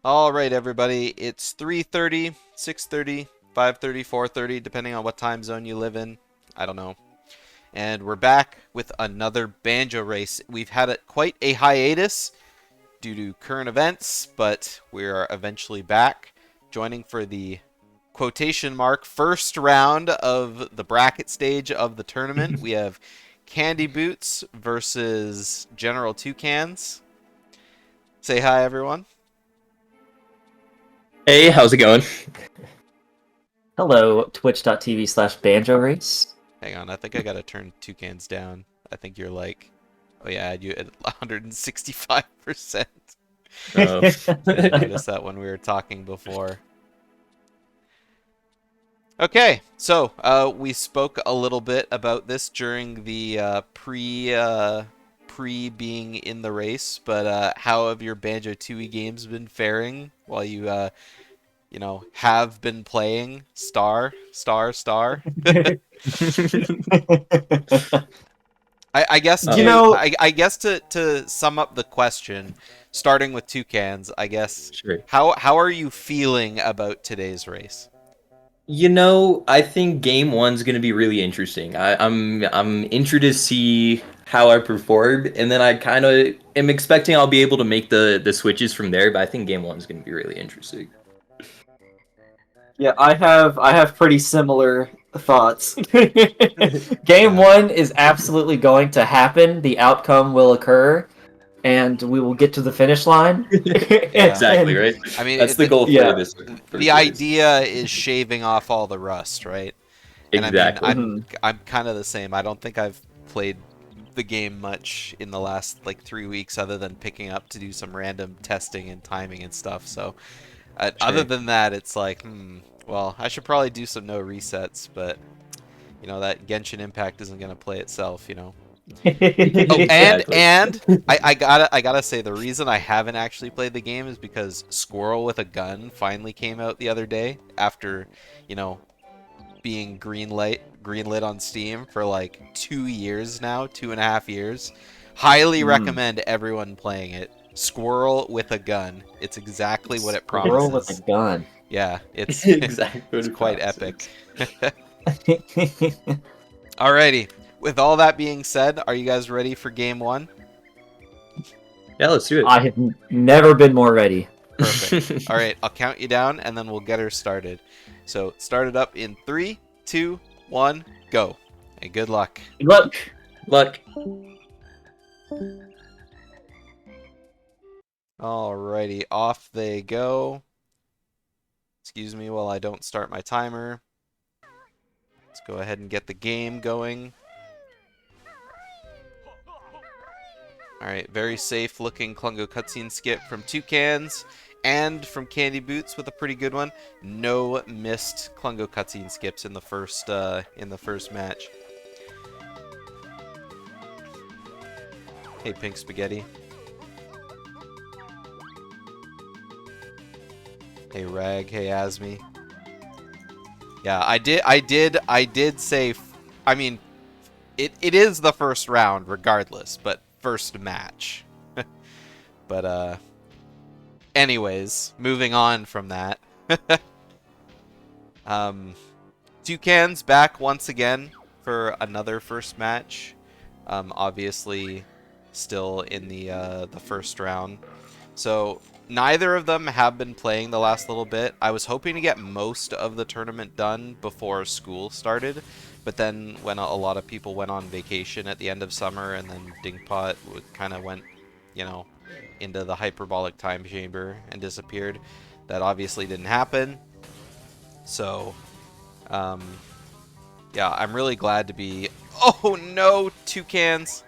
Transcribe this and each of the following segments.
All right, everybody. It's 3:30, 6:30, 5:30, 4:30, depending on what time zone you live in. I don't know. And we're back with another Banjo race. We've had quite a hiatus due to current events, but we are eventually back, joining for the quotation mark first round of the bracket stage of the tournament. We have CandyBoots versus GeneralToucans. Say hi, everyone. Hey, how's it going? Hello, twitch.tv/BanjoRace. Hang on, I think I gotta turn Toucans down. I think you're like, oh yeah, you at 165%. Oh. Didn't notice that when we were talking before. Okay, so we spoke a little bit about this during the pre being in the race, but how have your Banjo-Tooie games been faring while you have been playing star star star? I guess You know, I guess to sum up the question, starting with Toucans, I guess Sure. how are you feeling about today's race? I think game one's gonna be really interesting. I'm interested to see how I perform, and then I kind of am expecting I'll be able to make the switches from there. But I think game one's gonna be really interesting. yeah, I have pretty similar thoughts. Game Yeah. one is absolutely going to happen. The outcome will occur, and we will get to the finish line. Yeah. Exactly, and right? I mean, That's the goal for yeah, this the first race. idea is shaving off all the rust, right? And I mean, Exactly. I'm kind of the same. I don't think I've played the game much in the last like 3 weeks, other than picking up to do some random testing and timing and stuff. So, other Sure. than that, it's like, well, I should probably do some no resets, but that Genshin Impact isn't gonna play itself. Oh, and Exactly. and I gotta say the reason I haven't actually played the game is because Squirrel with a Gun finally came out the other day after, you know, being greenlit on Steam for like 2 years now, 2.5 years. Highly Mm. recommend everyone playing it. Squirrel with a Gun. It's exactly what it Squirrel with a promises. gun. Yeah, it's Exactly what it's it quite promises. epic. Alrighty. With all that being said, are you guys ready for game one? Yeah, let's do I have never been more ready. Perfect. it. All right, I'll count you down and then we'll get her started. So, start it up in 3, 2, 1, go. And good luck. Look, Luck. Alrighty, off they go. Excuse me while I don't start my timer. Let's go ahead and get the game going. Alright, very safe looking Klungo cutscene skip from Toucans and from CandyBoots with a pretty good one. No missed Klungo cutscene skips in the first match. Hey, Pink Spaghetti. Hey, Rag. Hey, Asmi. Yeah, I did say. I mean, it is the first round regardless, but first match. But anyways, moving on from that. um, Toucans back once again for another first match. Obviously, still in the first round. So neither of them have been playing the last little bit. I was hoping to get most of the tournament done before school started, but then when a lot of people went on vacation at the end of summer, and then Dingpot kind of went, you know, into the hyperbolic time chamber and disappeared. That obviously didn't happen. So, um, yeah, I'm really glad to be. Oh no, Toucans!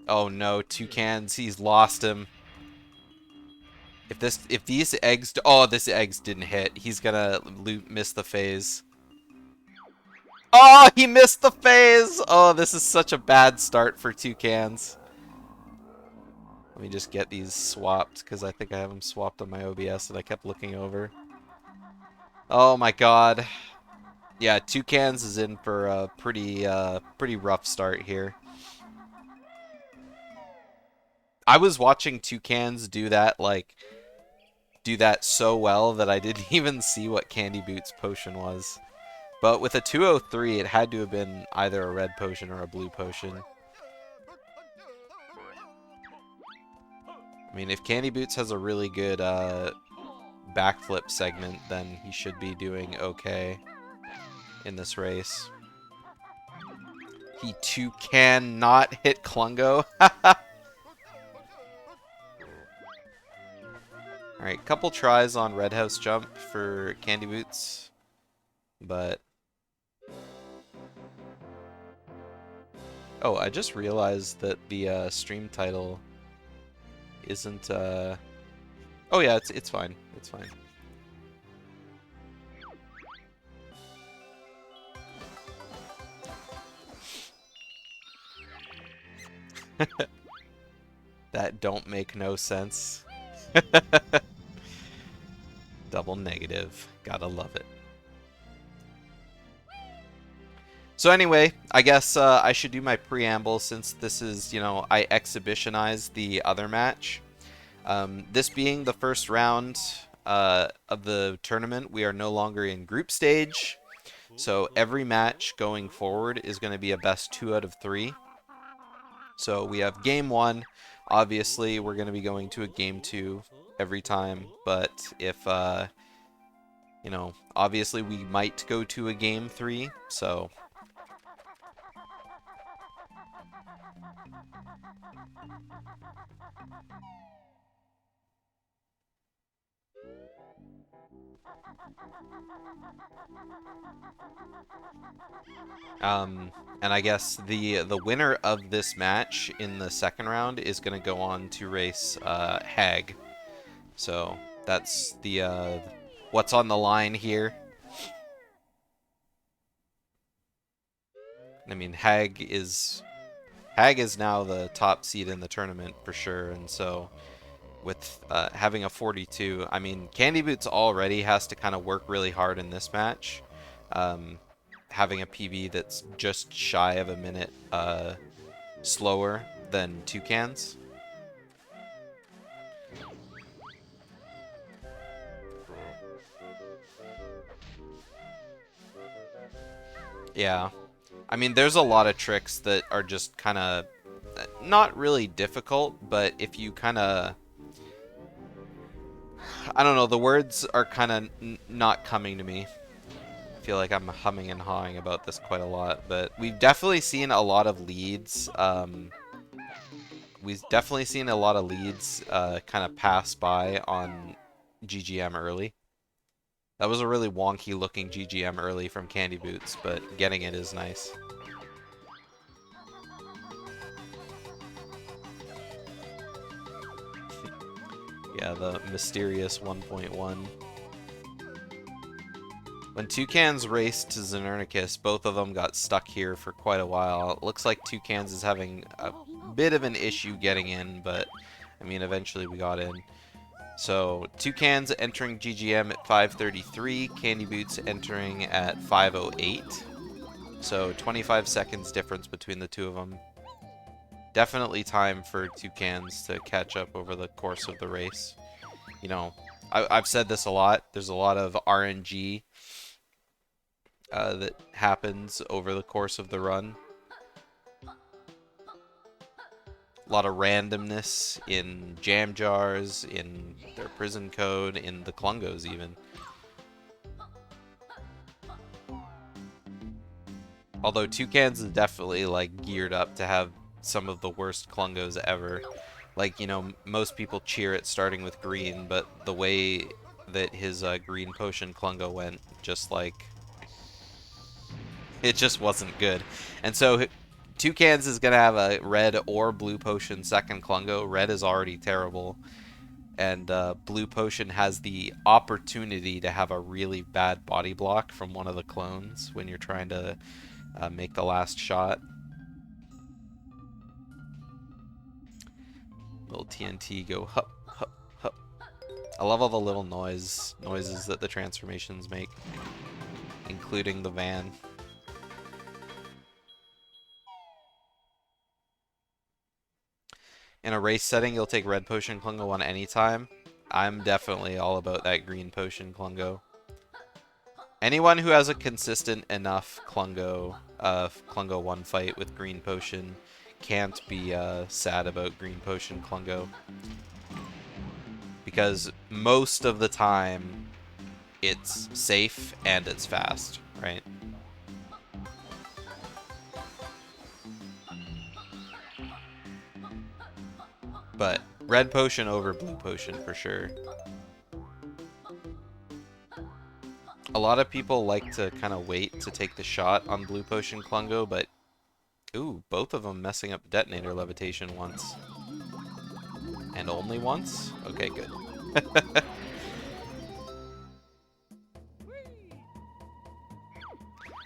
Oh no, Toucans, he's lost him. If these eggs, oh, this eggs didn't hit. He's gonna miss the phase. Oh, he missed the phase. Oh, this is such a bad start for Toucans. Let me just get these swapped because I think I have them swapped on my OBS that I kept looking over. Oh my God. Yeah, Toucans is in for a pretty rough start here. I was watching Toucans do that, like, do that so well that I didn't even see what CandyBoots potion was. But with a 203, it had to have been either a red potion or a blue potion. I mean, if CandyBoots has a really good backflip segment, then he should be doing okay in this race. He too cannot hit Klungo. Alright, couple tries on Red House Jump for CandyBoots, but... Oh, I just realized that the stream title isn't... Oh yeah, it's fine. It's fine. That don't make no sense. Double negative. Gotta love it. So anyway, I guess I should do my preamble since this is, you know, I exhibitionized the other match. This being the first round of the tournament, we are no longer in group stage. So every match going forward is going to be a best 2 out of 3. So we have game 1. Obviously, we're going to be going to a game 2 every time. But if, you know, obviously we might go to a game 3. So... and I guess the winner of this match in the second round is going to go on to race Hag. So that's the what's on the line here. I mean, Hag is now the top seed in the tournament for sure, and so with having a 42, I mean, CandyBoots already has to kind of work really hard in this match. Having a PB that's just shy of a minute slower than Toucans. Yeah. I mean, there's a lot of tricks that are just kind of not really difficult, but if you kind of... I don't know, the words are kind of not coming to me. I feel like I'm humming and hawing about this quite a lot, but we've definitely seen a lot of leads. We've definitely seen a lot of leads kind of pass by on GGM early. That was a really wonky looking GGM early from CandyBoots, but getting it is nice. Yeah, the mysterious 1.1. When Toucans raced to Xenernicus, both of them got stuck here for quite a while. It looks like Toucans is having a bit of an issue getting in, but I mean, eventually we got in. So, Toucans entering GGM at 5:33, CandyBoots entering at 5:08. So, 25 seconds difference between the two of them. Definitely time for Toucans to catch up over the course of the race. You know, I've said this a lot. There's a lot of RNG that happens over the course of the run. A lot of randomness in jam jars, in their prison code, in the Klungos even. Although Toucans is definitely like geared up to have some of the worst Klungos ever. Like, you know, most people cheer it starting with green, but the way that his green potion Klungo went, just like... it just wasn't good. And so Toucans is going to have a red or blue potion second Klungo. Red is already terrible. And blue potion has the opportunity to have a really bad body block from one of the clones when you're trying to make the last shot. Little TNT go hup, hup, hup. I love all the little noises that the transformations make, including the van. in a race setting, you'll take red potion Klungo on any time. I'm definitely all about that green potion Klungo. Anyone who has a consistent enough Klungo 1 fight with green potion can't be sad about green potion Klungo. Because most of the time, it's safe and it's fast, right? But red potion over blue potion for sure. A lot of people like to kind of wait to take the shot on blue potion Klungo, but ooh, both of them messing up detonator levitation once. And only once? Okay, good.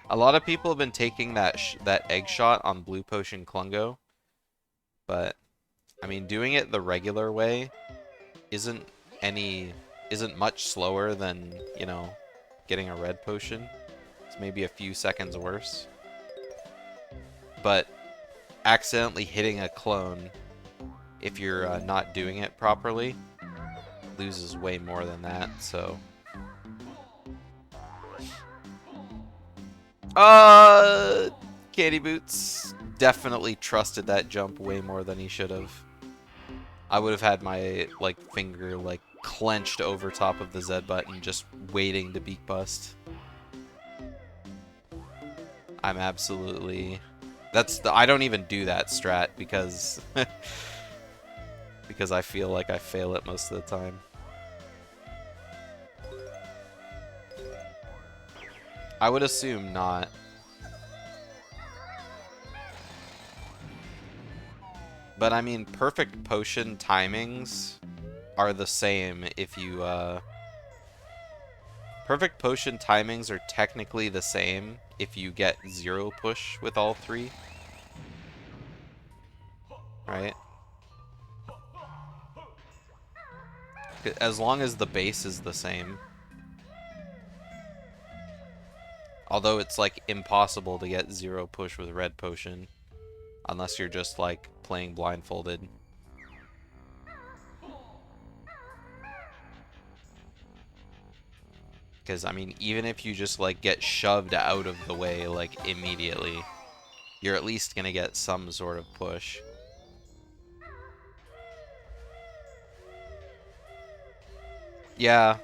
A lot of people have been taking that egg shot on blue potion Klungo, but I mean, doing it the regular way isn't much slower than, you know, getting a red potion. It's maybe a few seconds worse. But accidentally hitting a clone, if you're not doing it properly, loses way more than that, so... CandyBoots definitely trusted that jump way more than he should have. I would have had my, like, finger, like, clenched over top of the Z button, just waiting to beak bust. I'm absolutely... I don't even do that strat because... because I feel like I fail it most of the time. I would assume not. But I mean, perfect potion timings are the same if you, Perfect potion timings are technically the same if you get 0 push with all 3. Right? As long as the base is the same. Although it's, like, impossible to get 0 push with red potion. Unless you're just, like, playing blindfolded. Because, I mean, even if you just, like, get shoved out of the way, like, immediately, you're at least gonna get some sort of push. Yeah.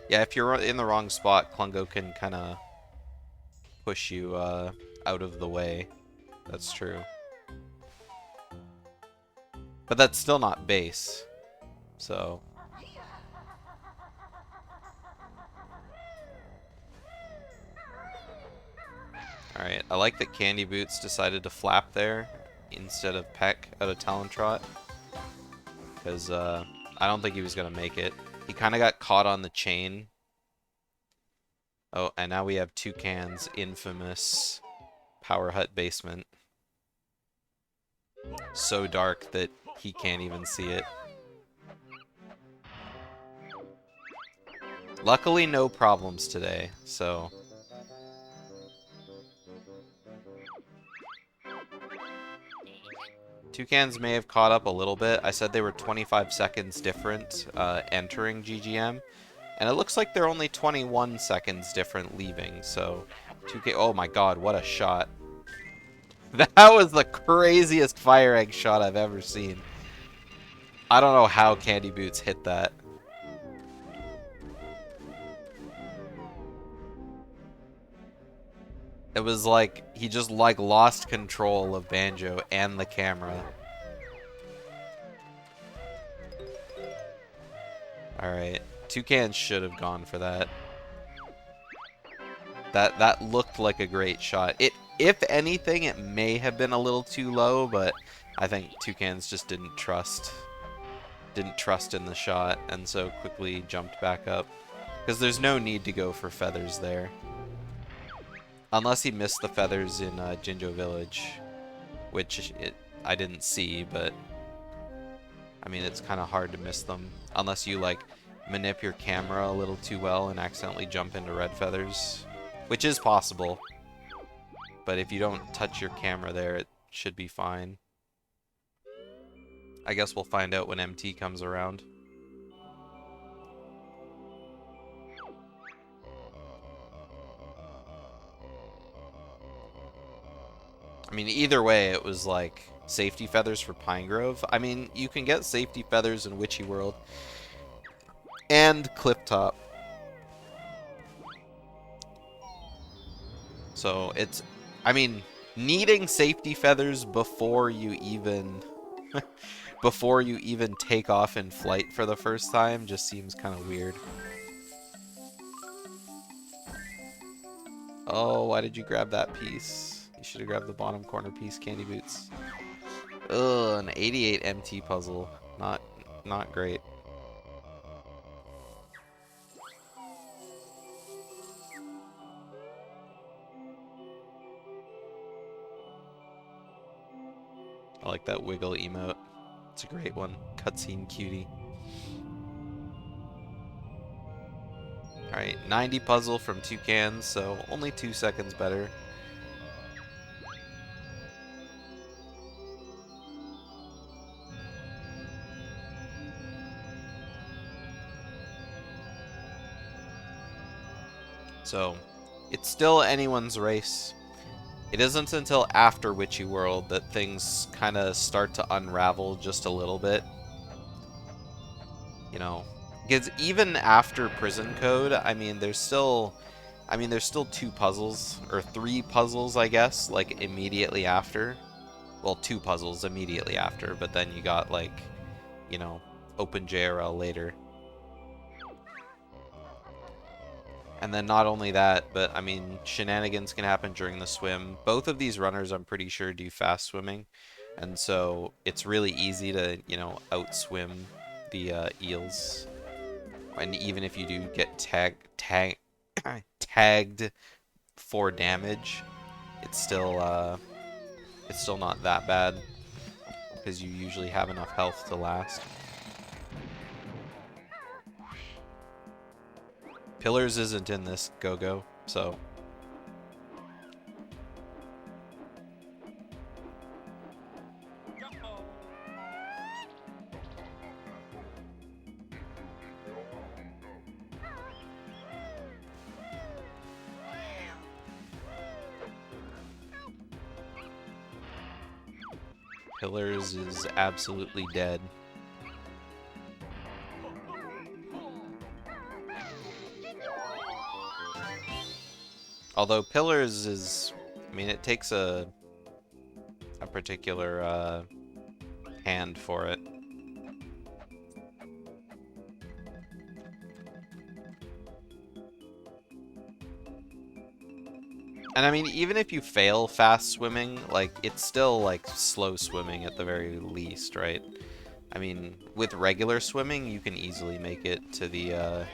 Yeah, if you're in the wrong spot, Klungo can kind of push you out of the way. That's true. But that's still not base. So... Alright, I like that CandyBoots decided to flap there instead of peck out of Talon Trot. Because I don't think he was going to make it. He kind of got caught on the chain. Oh, and now we have Toucan's infamous Power Hut basement. So dark that he can't even see it. Luckily, no problems today, so... Toucans may have caught up a little bit. I said they were 25 seconds different entering GGM. And it looks like they're only 21 seconds different leaving, so... Oh my god, what a shot. That was the craziest fire egg shot I've ever seen. I don't know how CandyBoots hit that. It was like, he just like lost control of Banjo and the camera. Alright, Toucan should have gone for that. That looked like a great shot. If anything, it may have been a little too low, but I think Toucans just didn't trust in the shot, and so quickly jumped back up. Because there's no need to go for feathers there. Unless he missed the feathers in Jinjo Village, which I didn't see, but I mean, it's kind of hard to miss them. Unless you, like, manip your camera a little too well and accidentally jump into red feathers, which is possible. But if you don't touch your camera there, it should be fine. I guess we'll find out when MT comes around. I mean, either way, it was like safety feathers for Pine Grove. I mean, you can get safety feathers in Witchy World and Clifftop. So it's, I mean, needing safety feathers before you even before you even take off in flight for the first time just seems kind of weird. Oh, why did you grab that piece? You should have grabbed the bottom corner piece, CandyBoots. Ugh, an 88 MT puzzle. Not great. I like that wiggle emote. It's a great one. Cutscene cutie. Alright, 90 puzzle from Toucans, so only 2 seconds better. So, it's still anyone's race. It isn't until after Witchy World that things kind of start to unravel just a little bit. You know, because even after Prison Code, I mean, there's still 2 puzzles, or 3 puzzles, I guess, like, immediately after. Well, 2 puzzles immediately after, but then you got, like, you know, open JRL later. And then not only that, but I mean, shenanigans can happen during the swim. Both of these runners, I'm pretty sure, do fast swimming. And so it's really easy to, you know, outswim the eels. And even if you do get tagged for damage, it's still not that bad because you usually have enough health to last. Pillars isn't in this go-go, so Pillars is absolutely dead. Although Pillars is, I mean, it takes a particular hand for it. And I mean, even if you fail fast swimming, like, it's still, like, slow swimming at the very least, right? I mean, with regular swimming, you can easily make it to the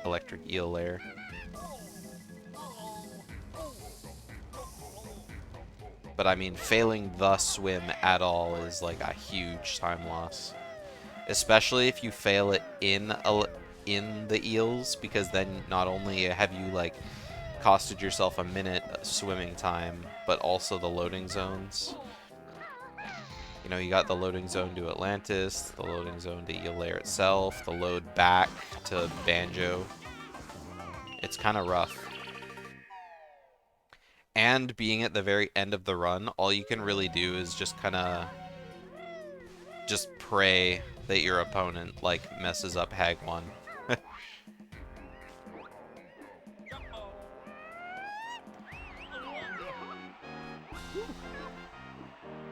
electric eel lair. But I mean, failing the swim at all is, like, a huge time loss. Especially if you fail it in the eels, because then not only have you, like, costed yourself a minute swimming time, but also the loading zones. You know, you got the loading zone to Atlantis, the loading zone to Eel Lair itself, the load back to Banjo. It's kind of rough. And being at the very end of the run, all you can really do is just kind of just pray that your opponent, like, messes up Hag 1.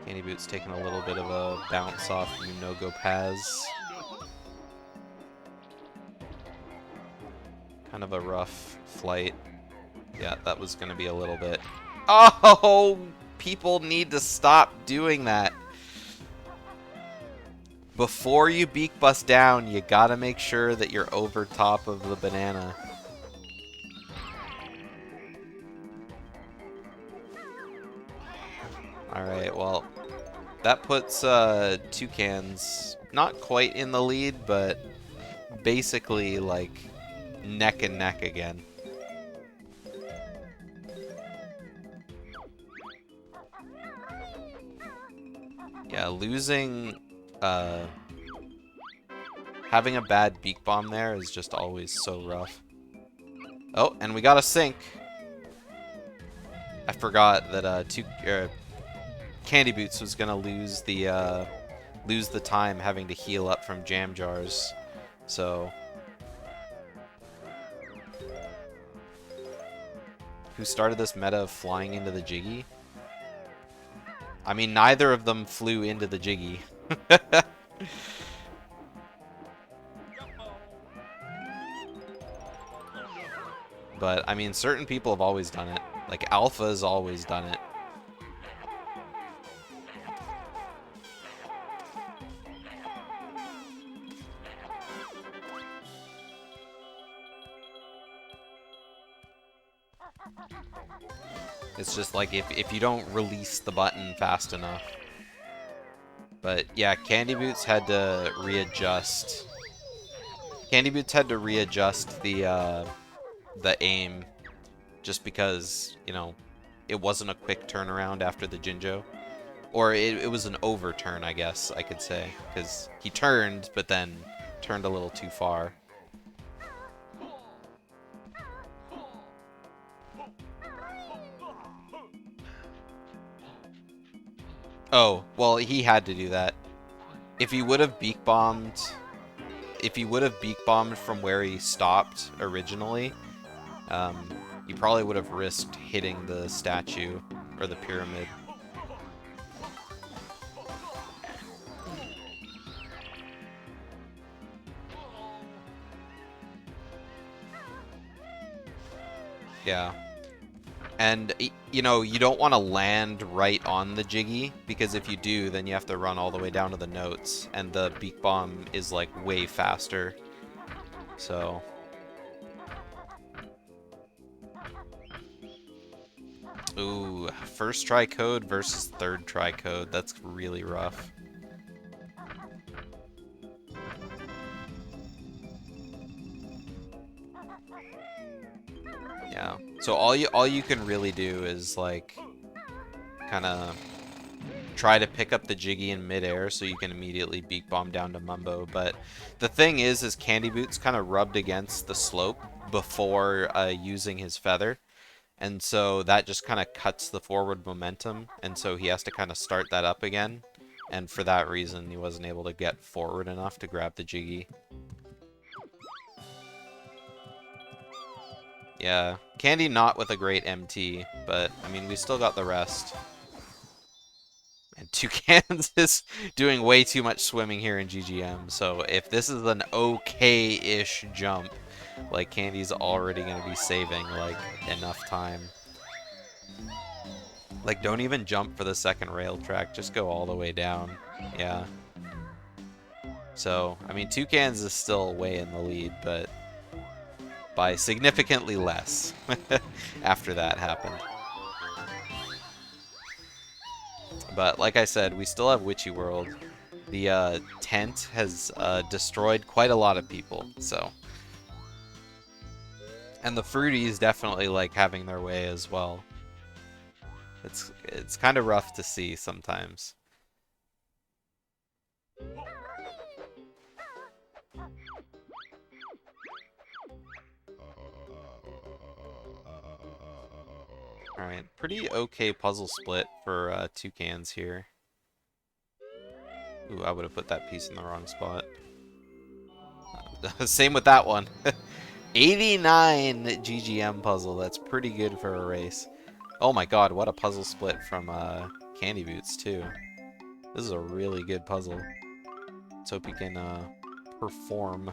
CandyBoots taking a little bit of a bounce off you no-go paths. Kind of a rough flight. Yeah, that was going to be a little bit... Oh! People need to stop doing that. Before you beak bust down, you gotta make sure that you're over top of the banana. Alright, well, that puts Toucans not quite in the lead, but basically, like, neck and neck again. Yeah, losing uh, having a bad beak bomb there is just always so rough. Oh, and we got a sink. I forgot that CandyBoots was gonna lose the time having to heal up from jam jars. So who started this meta of flying into the Jiggy? I mean, neither of them flew into the Jiggy. But, I mean, certain people have always done it. Like, Alpha has always done it. It's just like if you don't release the button fast enough. But yeah, CandyBoots had to readjust. CandyBoots had to readjust the aim, just because, you know, it wasn't a quick turnaround after the Jinjo. Or it was an overturn, I guess I could say, because he turned, but then turned a little too far. Oh, well, he had to do that. If he would have beak bombed, from where he stopped originally, he probably would have risked hitting the statue or the pyramid. Yeah. And, you know, you don't want to land right on the Jiggy, because if you do, then you have to run all the way down to the notes, and the beak bomb is, like, way faster. So... Ooh, first try code versus third try code. That's really rough. Yeah. So all you can really do is like kind of try to pick up the Jiggy in midair so you can immediately beak bomb down to Mumbo. But the thing is CandyBoots kind of rubbed against the slope before using his feather. And so that just kind of cuts the forward momentum, and so he has to kind of start that up again. And for that reason, he wasn't able to get forward enough to grab the Jiggy. Yeah, Candy not with a great MT, but, I mean, we still got the rest. And Toucans is doing way too much swimming here in GGM, so if this is an okay-ish jump, like, Candy's already going to be saving, like, enough time. Like, don't even jump for the second rail track, just go all the way down. Yeah. So, I mean, Toucans is still way in the lead, but by significantly less after that happened. But, like I said, we still have Witchy World. The tent has destroyed quite a lot of people, so... And the Fruities definitely like having their way as well. It's kind of rough to see sometimes. Alright, pretty okay puzzle split for Toucans here. Ooh, I would have put that piece in the wrong spot. Same with that one. 89 GGM puzzle, that's pretty good for a race. Oh my god, what a puzzle split from CandyBoots too. This is a really good puzzle. Let's hope he can perform.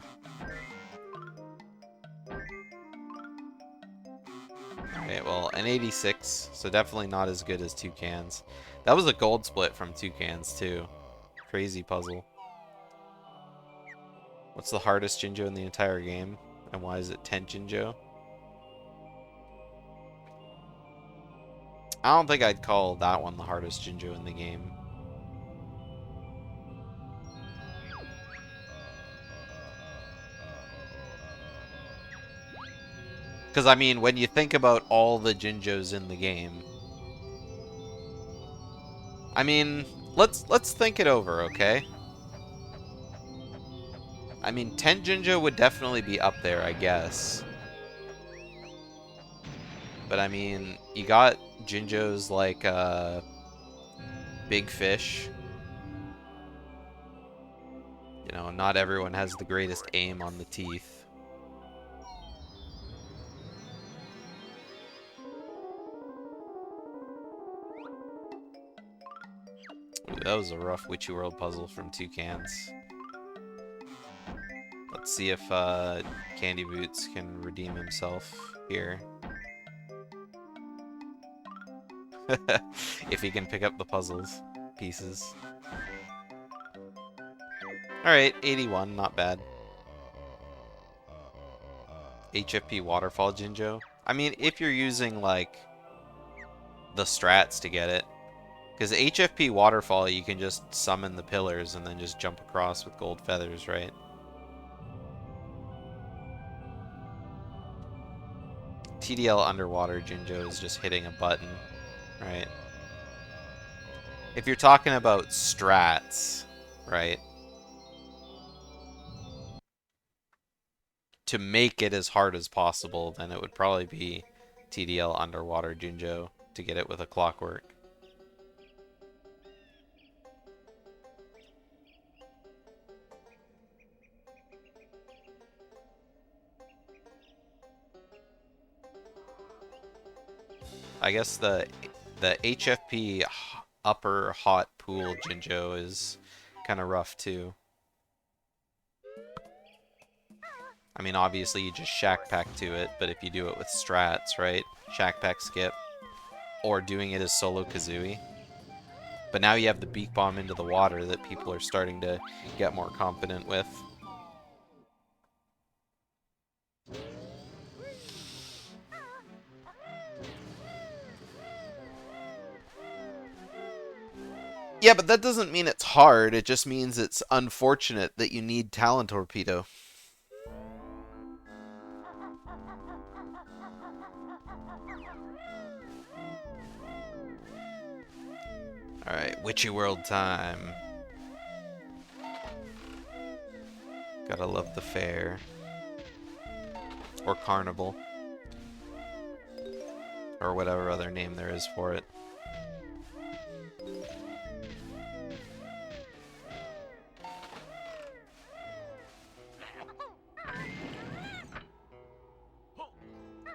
Okay, well, an 86, so definitely not as good as Toucans. That was a gold split from Toucans too. Crazy puzzle. What's the hardest Jinjo in the entire game? And why is it 10 Jinjo? I don't think I'd call that one the hardest Jinjo in the game. Because, I mean, when you think about all the Jinjos in the game... I mean, let's think it over, okay? I mean, 10 Jinjo would definitely be up there, I guess. But I mean, you got Jinjos like Big Fish. You know, not everyone has the greatest aim on the teeth. Ooh, that was a rough Witchy World puzzle from Toucans. Let's see if CandyBoots can redeem himself here. If he can pick up the puzzles pieces. Alright, 81, not bad. HFP Waterfall Jinjo. I mean, if you're using, like, the strats to get it. Because HFP Waterfall, you can just summon the pillars and then just jump across with gold feathers, right? TDL Underwater Jinjo is just hitting a button, right? If you're talking about strats, right? To make it as hard as possible, then it would probably be TDL Underwater Jinjo to get it with a clockwork. I guess the HFP upper hot pool Jinjo is kind of rough too. I mean, obviously you just Shack Pack to it, but if you do it with strats, right? Shack Pack skip, or doing it as solo Kazooie. But now you have the Beak Bomb into the water that people are starting to get more confident with. Yeah, but that doesn't mean it's hard. It just means it's unfortunate that you need Talent Torpedo. Alright, Witchy World time. Gotta love the fair. Or carnival. Or whatever other name there is for it.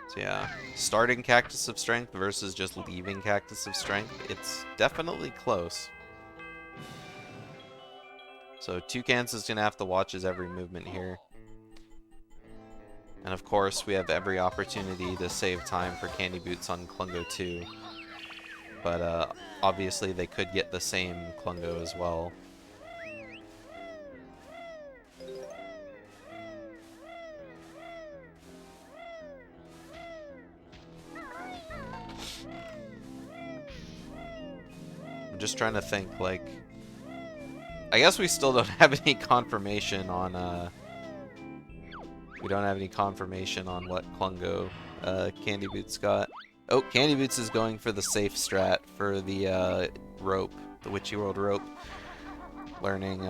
So yeah, starting Cactus of Strength versus just leaving Cactus of Strength, it's definitely close. So Toucans is going to have to watch his every movement here. And of course, we have every opportunity to save time for CandyBoots on Klungo 2. But obviously they could get the same Klungo as well. I'm just trying to think, like... I guess we still don't have any confirmation on, we don't have any confirmation on what Klungo CandyBoots got. Oh, CandyBoots is going for the safe strat for the rope, the Witchy World rope. Learning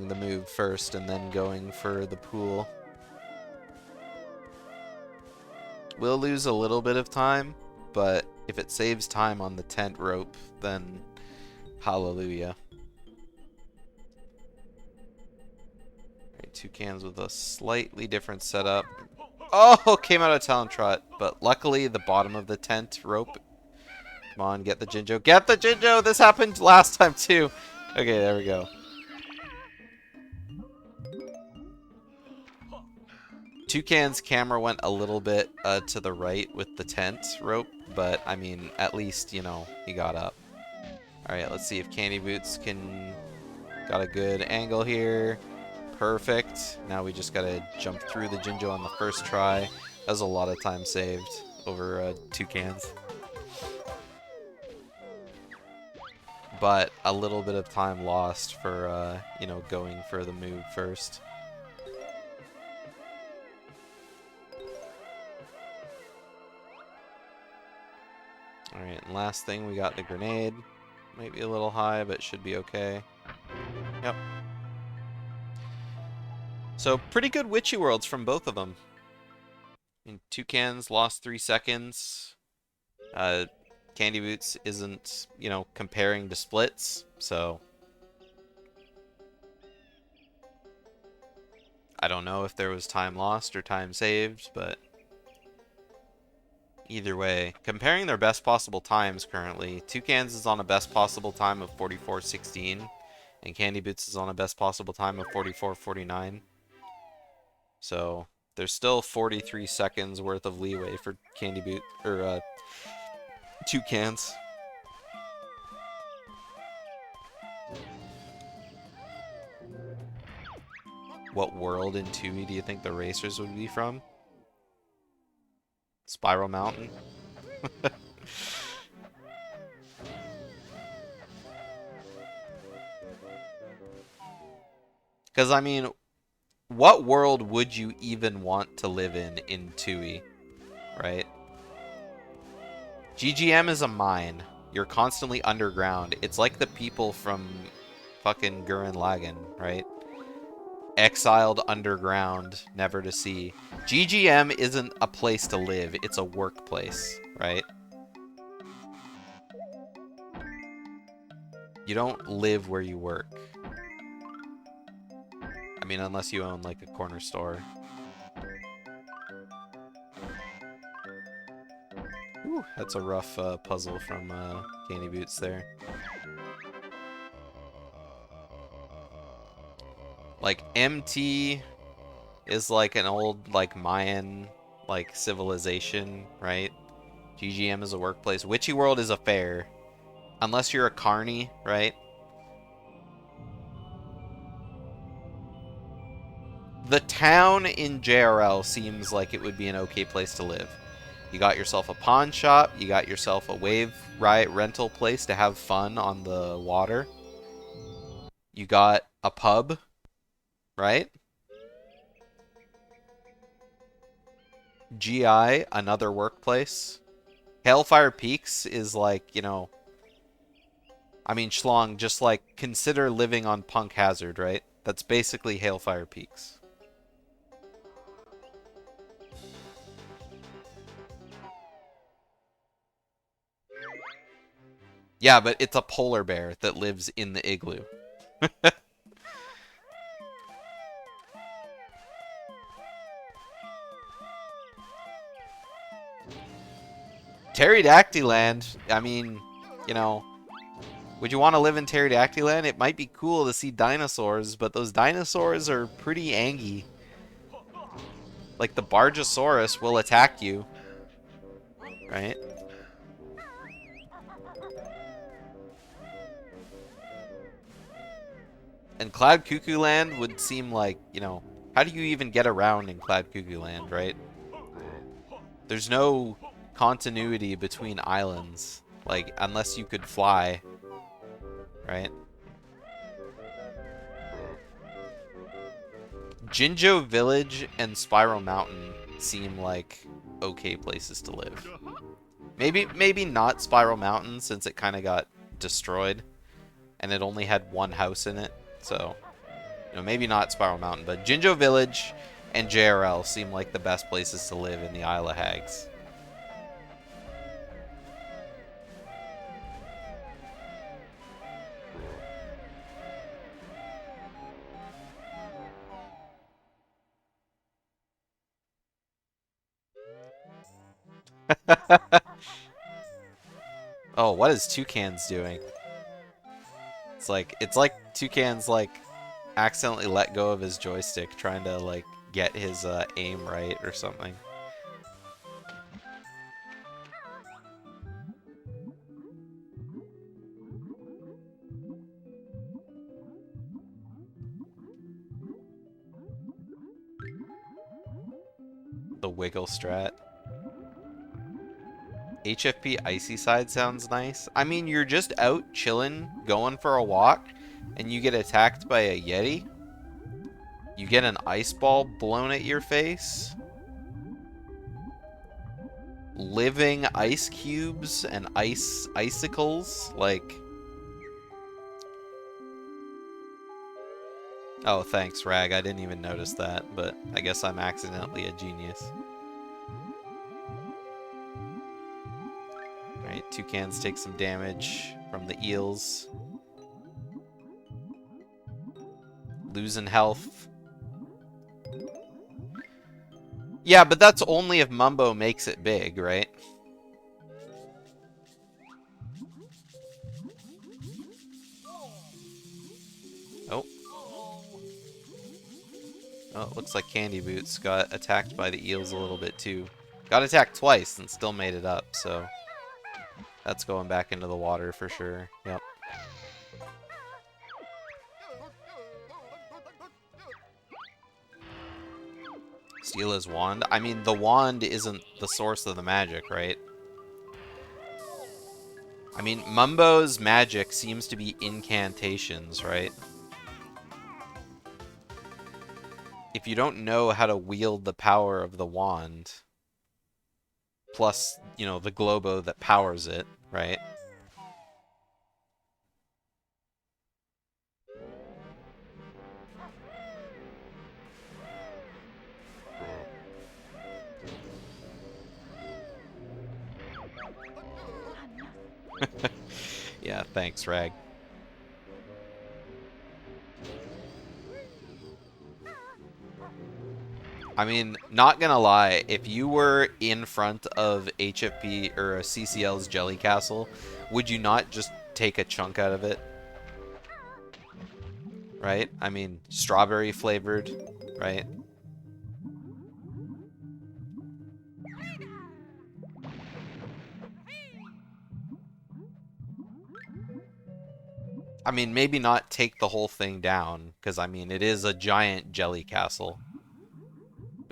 the move first and then going for the pool. We'll lose a little bit of time, but if it saves time on the tent rope, then hallelujah. Alright, Toucans with a slightly different setup. Oh, came out of Talon Trot, but luckily the bottom of the tent rope. Come on, get the Jinjo. Get the Jinjo! This happened last time too. Okay, there we go. Toucan's camera went a little bit to the right with the tent rope, but I mean, at least, you know, he got up. Alright, let's see if CandyBoots can... Got a good angle here. Perfect. Now we just gotta jump through the Jinjo on the first try. That was a lot of time saved over Toucans. But a little bit of time lost for, you know, going for the move first. Alright, and last thing, we got the grenade. Might be a little high, but should be okay. Yep. So pretty good Witchy Worlds from both of them. And Toucans lost 3 seconds. CandyBoots isn't, you know, comparing to splits, so I don't know if there was time lost or time saved, but either way, comparing their best possible times currently, Toucans is on a best possible time of 44:16, and CandyBoots is on a best possible time of 44:49. So there's still 43 seconds worth of leeway for CandyBoot or Toucans. What world in Tooie do you think the racers would be from? Spiral Mountain? Because, I mean, what world would you even want to live in Tooie, right? GGM is a mine. You're constantly underground. It's like the people from fucking Gurren Lagann, right? Exiled underground, never to see. GGM isn't a place to live, it's a workplace, right? You don't live where you work. I mean, unless you own, like, a corner store. Ooh, that's a rough puzzle from CandyBoots there. Like, MT is like an old, like, Mayan, like, civilization, right? GGM is a workplace. Witchy World is a fair. Unless you're a carny, right? The town in JRL seems like it would be an okay place to live. You got yourself a pawn shop, you got yourself a wave riot rental place to have fun on the water. You got a pub, right? GI, another workplace. Hailfire Peaks is like, you know, I mean, Schlong, just like consider living on Punk Hazard, right? That's basically Hailfire Peaks. Yeah, but it's a polar bear that lives in the igloo. Pterodactyland, I mean, you know, would you want to live in Pterodactyland? It might be cool to see dinosaurs, but those dinosaurs are pretty angy. Like, the Bargosaurus will attack you, right? And Cloud Cuckoo Land would seem like, you know, how do you even get around in Cloud Cuckoo Land, right? There's no continuity between islands, like, unless you could fly, right? Jinjo Village and Spiral Mountain seem like okay places to live. Maybe not Spiral Mountain, since it kind of got destroyed and it only had one house in it. So, you know, maybe not Spiral Mountain, but Jinjo Village and JRL seem like the best places to live in the Isle of Hags. Oh, what is Toucans doing? It's like Toucan's like accidentally let go of his joystick trying to like get his aim right or something. The wiggle strat. HFP Icy Side sounds nice. I mean, you're just out chilling, going for a walk, and you get attacked by a Yeti. You get an ice ball blown at your face. Living ice cubes and icicles. Like, Oh, thanks, Rag. I didn't even notice that, but I guess I'm accidentally a genius. Alright, Toucans take some damage from the eels. Losing health. Yeah, but that's only if Mumbo makes it big, right? Oh. Oh, it looks like CandyBoots got attacked by the eels a little bit too. Got attacked twice and still made it up, so that's going back into the water for sure. Yep. Steal his wand? I mean, the wand isn't the source of the magic, right? I mean, Mumbo's magic seems to be incantations, right? If you don't know how to wield the power of the wand, plus, you know, the globo that powers it, right? Yeah, thanks, Rag. I mean, not gonna lie, if you were in front of HFP or CCL's Jelly Castle, would you not just take a chunk out of it? Right? I mean, strawberry flavored, right? I mean, maybe not take the whole thing down, because, I mean, it is a giant jelly castle.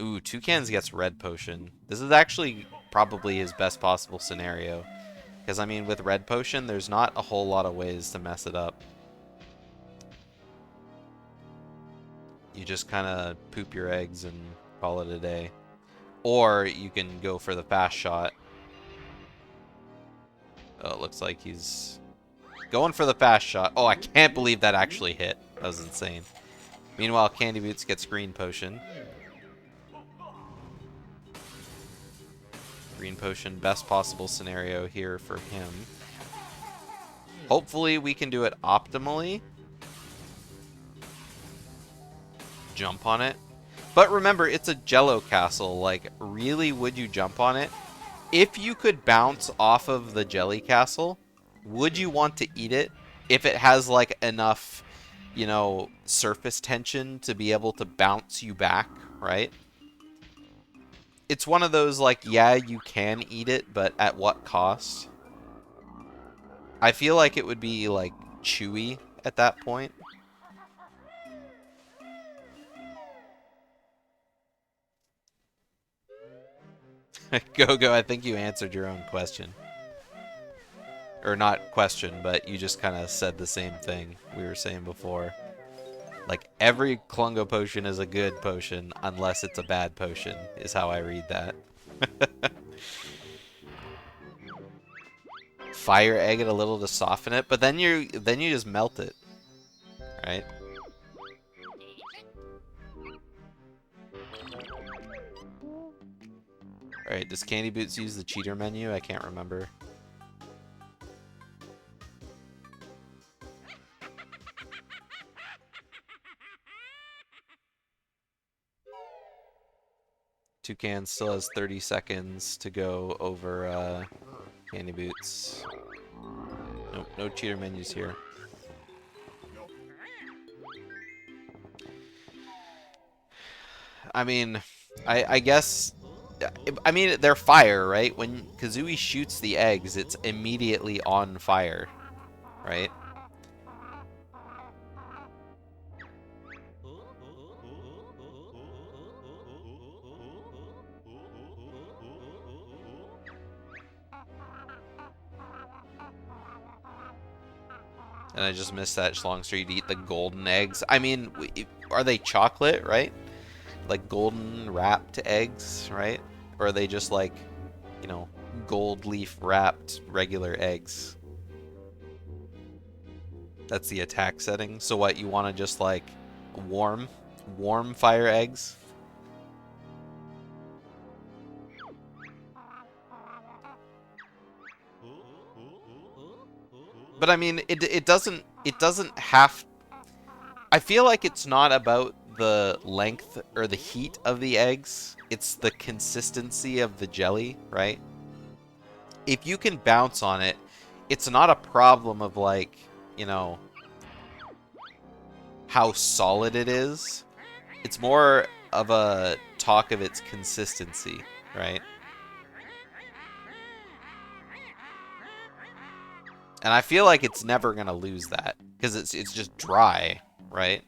Ooh, Toucans gets red potion. This is actually probably his best possible scenario. Because, I mean, with red potion, there's not a whole lot of ways to mess it up. You just kind of poop your eggs and call it a day. Or you can go for the fast shot. Oh, it looks like he's going for the fast shot. Oh, I can't believe that actually hit. That was insane. Meanwhile, CandyBoots gets green potion. Green potion, best possible scenario here for him. Hopefully we can do it optimally. Jump on it. But remember, it's a Jello castle. Like, really, would you jump on it? If you could bounce off of the jelly castle, would you want to eat it? If it has, like, enough, you know, surface tension to be able to bounce you back, right? It's one of those, like, yeah, you can eat it, but at what cost? I feel like it would be, like, chewy at that point. Go, I think you answered your own question. Or not question, but you just kind of said the same thing we were saying before. Like, every Klungo potion is a good potion, unless it's a bad potion, is how I read that. Fire egg it a little to soften it, but then you just melt it. Right? Alright, does CandyBoots use the cheater menu? I can't remember. Toucan still has 30 seconds to go over CandyBoots. Nope, no cheater menus here. I mean, I guess... I mean, they're fire, right? When Kazooie shoots the eggs, it's immediately on fire, right? And I just missed that Schlong Street eat the golden eggs. I mean, are they chocolate, right? Like golden wrapped eggs, right? Or are they just like, you know, gold leaf wrapped regular eggs? That's the attack setting. So what, you want to just like warm fire eggs. But I mean, it doesn't have. I feel like it's not about the length or the heat of the eggs. It's the consistency of the jelly, right? If you can bounce on it, it's not a problem of like, you know, how solid it is. It's more of a talk of its consistency, right? And I feel like it's never gonna lose that because it's just dry, right?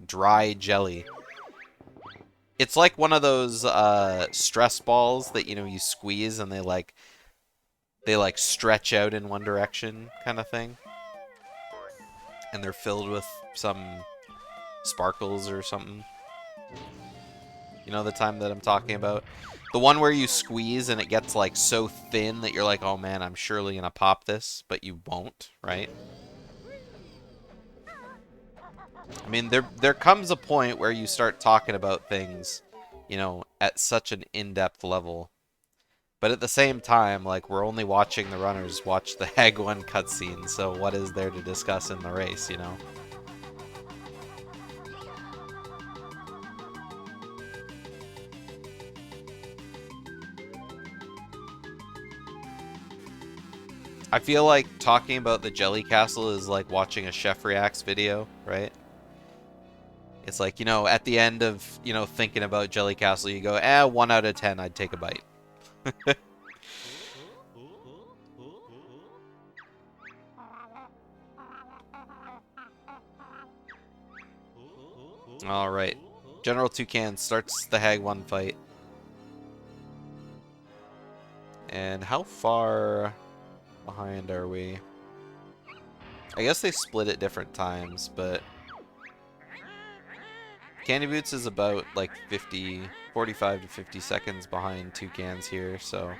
Dry jelly. It's like one of those stress balls that you squeeze and they like stretch out in one direction kind of thing, and they're filled with some sparkles or something. You know the time that I'm talking about? The one where you squeeze and it gets like so thin that you're like, oh man, I'm surely gonna pop this, but you won't, right? I mean, there comes a point where you start talking about things, at such an in-depth level. But at the same time, like, we're only watching the runners watch the Hag 1 cutscene, so what is there to discuss in the race, I feel like talking about the Jelly Castle is like watching a Chef Reacts video, right? It's like, at the end of, thinking about Jelly Castle, you go, 1 out of 10, I'd take a bite. Alright. GeneralToucans starts the Hag 1 fight. And how far behind are we? I guess they split at different times, but CandyBoots is about like 45 to 50 seconds behind Toucans here, so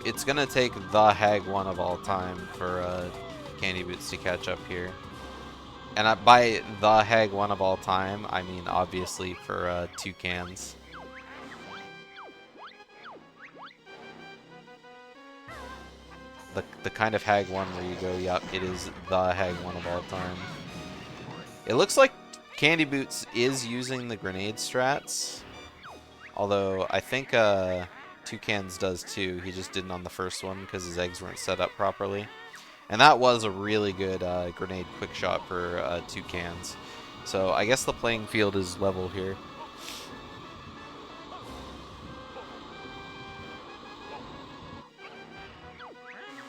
it's gonna take the Hag 1 of all time for CandyBoots to catch up here. And by the Hag 1 of all time, I mean obviously for Toucans. The kind of Hag 1 where you go, yep, it is the Hag 1 of all time. It looks like CandyBoots is using the grenade strats. Although, I think Toucans does too. He just didn't on the first one because his eggs weren't set up properly. And that was a really good grenade quick shot for Toucans. So I guess the playing field is level here.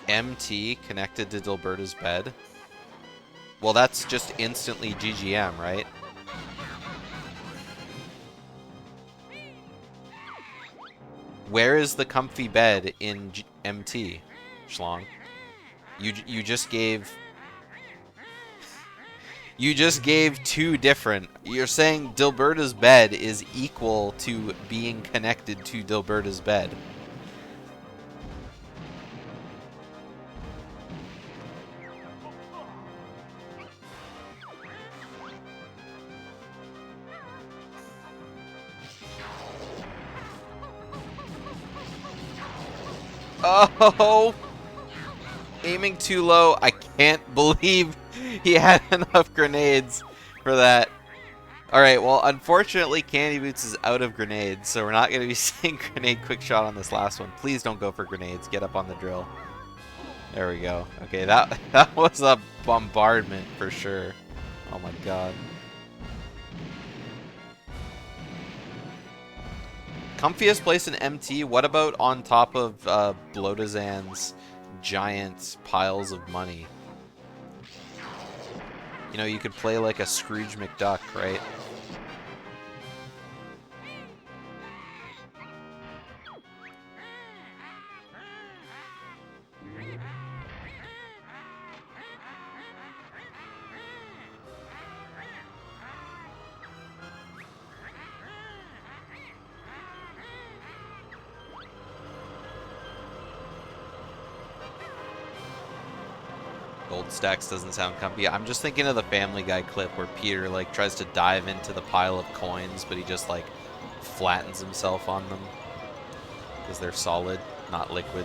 MT connected to Dilberta's bed. Well, that's just instantly GGM, right? Where is the comfy bed in MT, Schlong? You just gave... You just gave two different... You're saying Dilberta's bed is equal to being connected to Dilberta's bed. Oh! Aiming too low. I can't believe he had enough grenades for that. Alright, well, unfortunately, CandyBoots is out of grenades, so we're not going to be seeing grenade quick shot on this last one. Please don't go for grenades. Get up on the drill. There we go. Okay, that was a bombardment for sure. Oh my god. Comfiest place in MT? What about on top of Blodazan's giant piles of money? You could play like a Scrooge McDuck, right? Gold stacks doesn't sound comfy. I'm just thinking of the Family Guy clip where Peter like tries to dive into the pile of coins, but he just like flattens himself on them because they're solid, not liquid.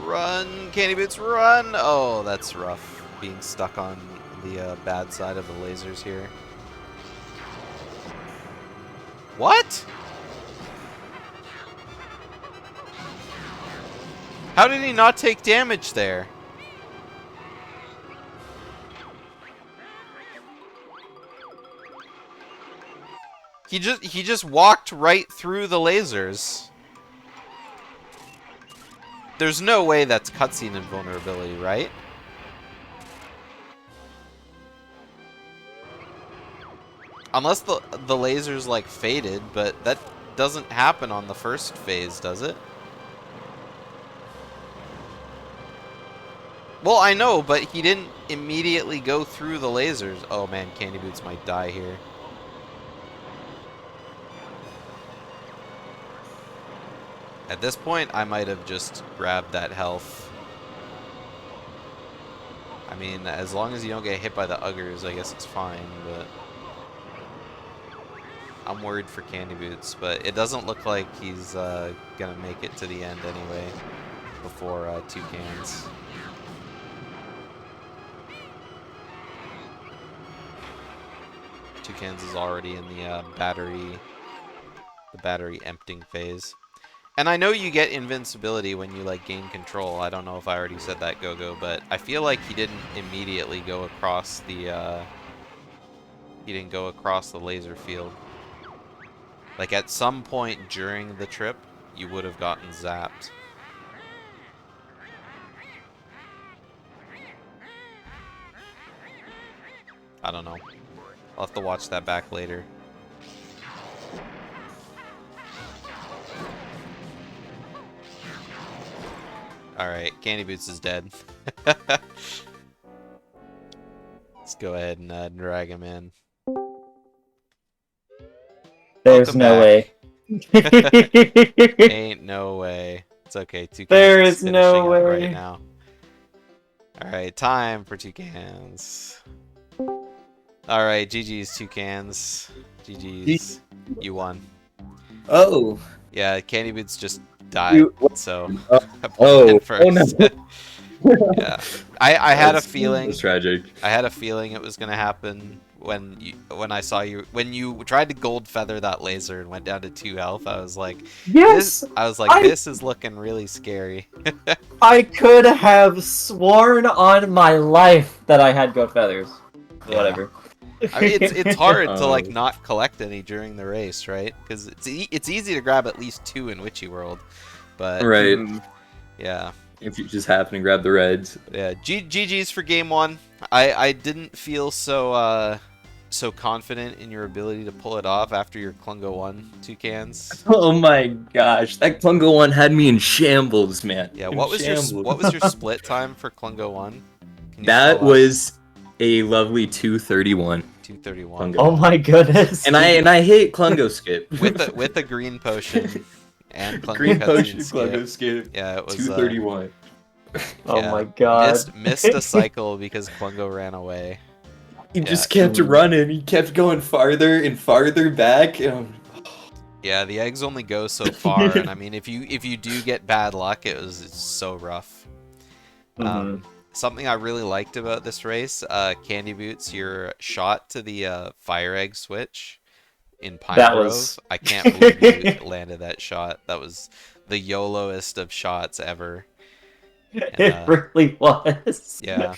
Run, CandyBoots, run! Oh, that's rough. Being stuck on the bad side of the lasers here. What? How did he not take damage there? He just walked right through the lasers. There's no way that's cutscene invulnerability, right? Unless the lasers like faded, but that doesn't happen on the first phase, does it? Well, I know, but he didn't immediately go through the lasers. Oh man, CandyBoots might die here. At this point, I might have just grabbed that health. I mean, as long as you don't get hit by the uggers, I guess it's fine, but... I'm worried for CandyBoots, but it doesn't look like he's gonna make it to the end anyway, before Toucans. Toucans is already in the battery emptying phase. And I know you get invincibility when you like gain control. I don't know if I already said that, Go-Go, but I feel like he didn't immediately go across the laser field. Like at some point during the trip, you would have gotten zapped. I don't know. I'll have to watch that back later. Alright, CandyBoots is dead. Let's go ahead and drag him in. There's no way. Ain't no way. It's okay. Toucans There is is finishing no up way. right now. Alright, time for Toucans. Alright, GG's Toucans. GG's. You won. Oh. Yeah, CandyBoots just died, so I put him in first. Oh no. Yeah, I had a That's feeling. tragic. I had a feeling it was gonna happen when I saw you when you tried to gold feather that laser and went down to 2 health. I was like, Yes! this is looking really scary. I could have sworn on my life that I had goat feathers. Yeah. Whatever. I mean, it's hard to like Oh. not collect any during the race, right? Because it's easy to grab at least 2 in Witchy World, but Right. yeah. If you just happen to grab the reds. Yeah, GG's for game 1. I didn't feel so so confident in your ability to pull it off after your Klungo 1 Toucans. Oh my gosh, that Klungo one had me in shambles, man. Yeah, In what was your shambles. split time for Klungo 1? Can you That spell was a lovely 231. 231. Klungo. Oh my goodness. And I hit Klungo skip. with a green potion and Klungo Green cutscene potion skip. Klungo skip. Yeah, it was 231. Oh yeah, my god. missed a cycle because Klungo ran away. He Yeah. just kept running. He kept going farther and farther back. Yeah, the eggs only go so far, and I mean, if you do get bad luck, it's so rough. Something I really liked about this race, CandyBoots, your shot to the fire egg switch in Pine That Grove. was- I can't believe you landed that shot. That was the YOLOest of shots ever. It really was. Yeah.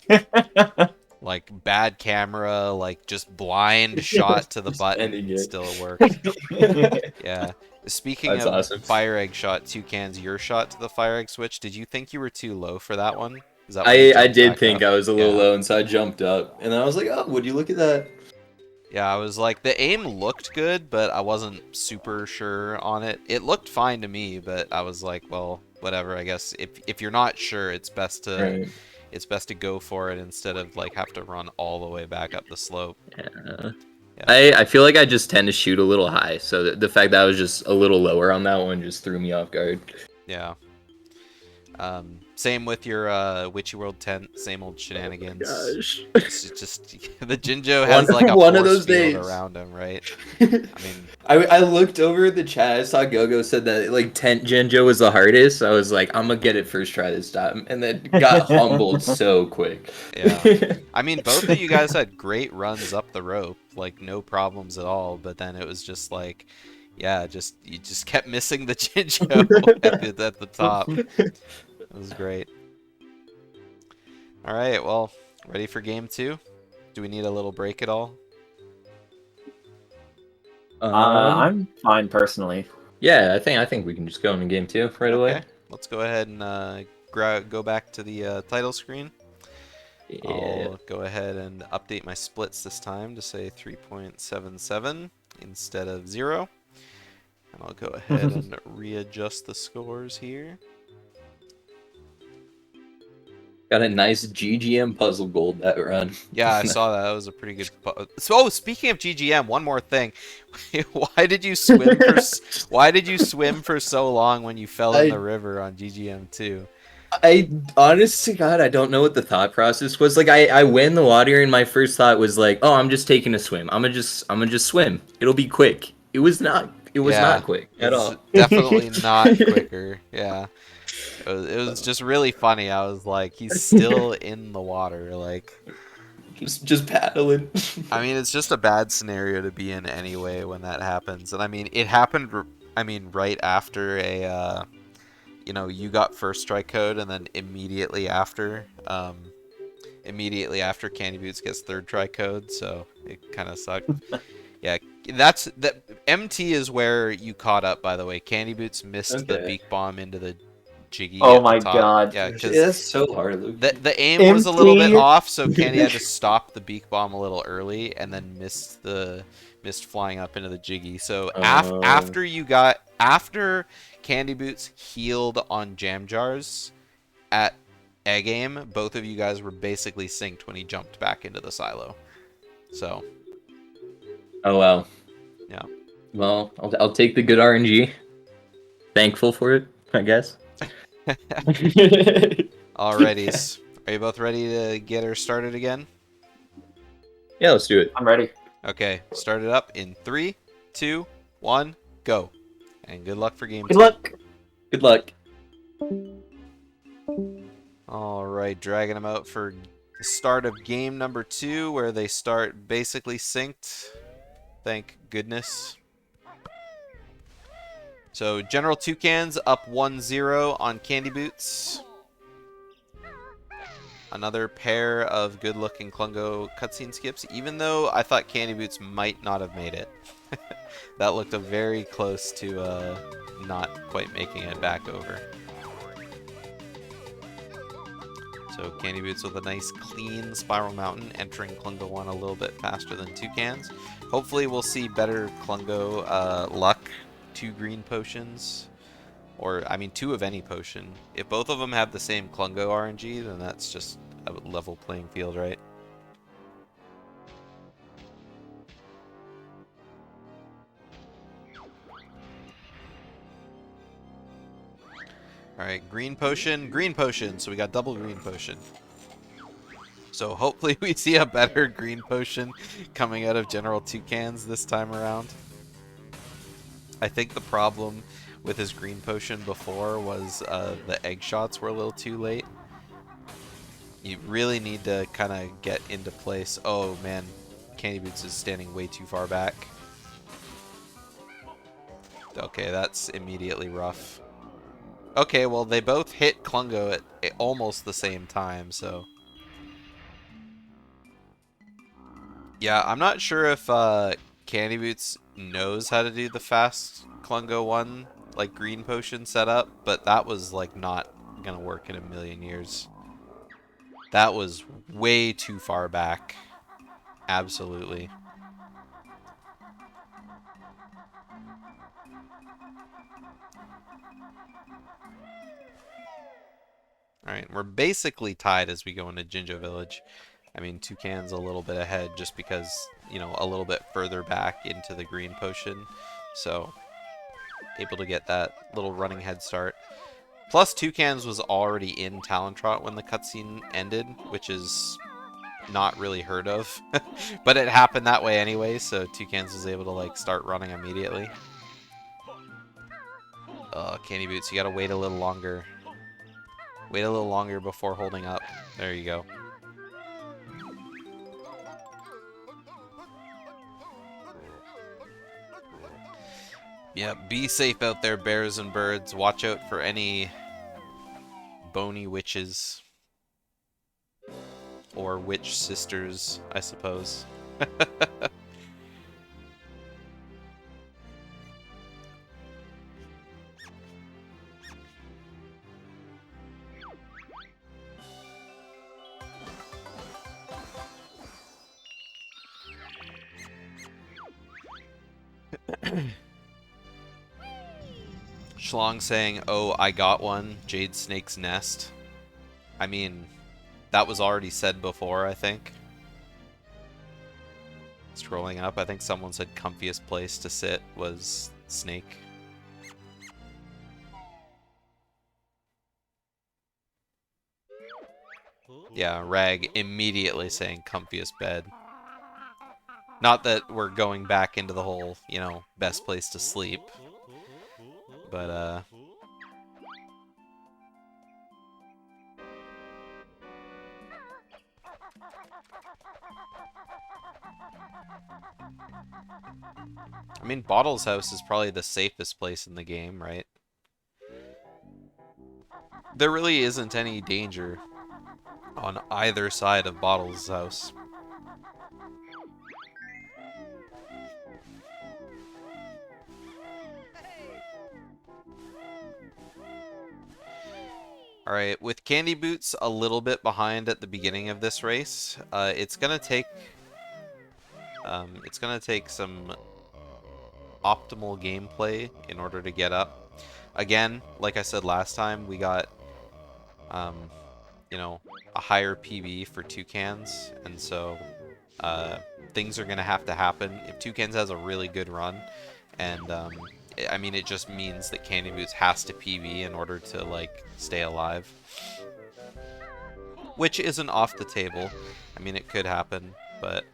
Like bad camera, like just blind shot to the Just button, ending it. still worked. Yeah. Speaking That's of awesome. fire egg shot, Toucans, your shot to the fire egg switch, did you think you were too low for that one? Is that why you I jumped did back think up? I was a little Yeah. low, and so I jumped up. And then I was like, oh, would you look at that? Yeah, I was like, the aim looked good, but I wasn't super sure on it. It looked fine to me, but I was like, well, whatever, I guess. If you're not sure, it's best to Right. it's best to go for it instead of like have to run all the way back up the slope. Yeah. Yeah. I feel like I just tend to shoot a little high, so the fact that I was just a little lower on that one just threw me off guard. Yeah. Same with your Witchy World tent, same old shenanigans. Gosh. Just the Jinjo has like a One of force those field days. around him, right? I mean, I looked over at the chat. I saw Gogo said that like tent Genjo was the hardest. I was like, I'm gonna get it first try this time, and then got humbled so quick. yeah. I mean, both of you guys had great runs up the rope, like no problems at all. But then it was just like, yeah, you just kept missing the Jinjo at the top. It was great. All right, well, ready for game 2? Do we need a little break at all? I'm fine personally. Yeah, I think we can just go into game 2 right away. Okay, let's go ahead and go back to the title screen. Yeah. I'll go ahead and update my splits this time to say 3.77 instead of 0. And I'll go ahead and readjust the scores here. Got a nice GGM puzzle gold that run. Yeah, I saw that. That was a pretty good. So, speaking of GGM, one more thing. Why did you swim for? Why did you swim for so long when you fell in the river on GGM 2? I honest to God, I don't know what the thought process was. Like I went in the water and my first thought was like, oh, I'm just taking a swim. I'm gonna just swim. It'll be quick. It was not quick at all. Definitely not quicker. Yeah. It was just really funny. I was like, he's still in the water, like just paddling. I mean, it's just a bad scenario to be in anyway when that happens. And I mean, it happened right after a you got first strike code, and then immediately after CandyBoots gets third try code, so it kind of sucked. Yeah, that MT is where you caught up, by the way. CandyBoots missed the beak bomb into the Jiggy Oh at the my top. god. Yeah, because that's so hard, Luke. the aim was a little bit MT. off, so Candy had to stop the beak bomb a little early, and then missed flying up into the Jiggy. So after CandyBoots healed on Jam Jars at Egg Aim, both of you guys were basically synced when he jumped back into the silo. So. Oh wow. Yeah. Well, I'll take the good RNG. Thankful for it, I guess. Alrighty. Are you both ready to get her started again? Yeah, let's do it. I'm ready. Okay, start it up in 3, 2, 1, go. And good luck for game 2. Good luck. Good luck. Alright, dragging them out for the start of game number 2, where they start basically synced. Thank goodness. So, GeneralToucans up 1-0 on CandyBoots. Another pair of good-looking Klungo cutscene skips, even though I thought CandyBoots might not have made it. That looked very close to not quite making it back over. So CandyBoots with a nice clean Spiral Mountain, entering Klungo 1 a little bit faster than Toucans. Hopefully we'll see better Klungo luck, 2 green potions. Or, I mean, 2 of any potion. If both of them have the same Klungo RNG, then that's just a level playing field, right? Alright, green potion, so we got double green potion. So hopefully we see a better green potion coming out of GeneralToucans this time around. I think the problem with his green potion before was the egg shots were a little too late. You really need to kind of get into place. Oh man, CandyBoots is standing way too far back. Okay, that's immediately rough. Okay, well they both hit Klungo at almost the same time, so... Yeah, I'm not sure if CandyBoots knows how to do the fast Klungo 1, like green potion setup, but that was like not gonna work in a million years. That was way too far back. Absolutely. Alright, we're basically tied as we go into Jinjo Village. I mean, Toucan's a little bit ahead just because, you know, a little bit further back into the green potion. So, able to get that little running head start. Plus, Toucan's was already in Talon Trot when the cutscene ended, which is not really heard of. But it happened that way anyway, so Toucan's was able to, like, start running immediately. CandyBoots, you gotta wait a little longer. Wait a little longer before holding up. There you go. Yeah, be safe out there, bears and birds. Watch out for any bony witches. Or witch sisters, I suppose. Schlong saying, "Oh, I got one. Jade Snake's Nest." I mean, that was already said before, I think. Scrolling up, I think someone said comfiest place to sit was Snake. Yeah, Rag immediately saying comfiest bed. Not that we're going back into the whole, you know, best place to sleep. But, I mean, Bottle's house is probably the safest place in the game, right? There really isn't any danger on either side of Bottle's house. Alright, with CandyBoots a little bit behind at the beginning of this race, it's gonna take some optimal gameplay in order to get up. Again, like I said last time, we got you know, a higher PB for Toucans, and so things are gonna have to happen. If Toucans has a really good run, and I mean, it just means that CandyBoots has to PB in order to, like, stay alive. Which isn't off the table. I mean, it could happen, but...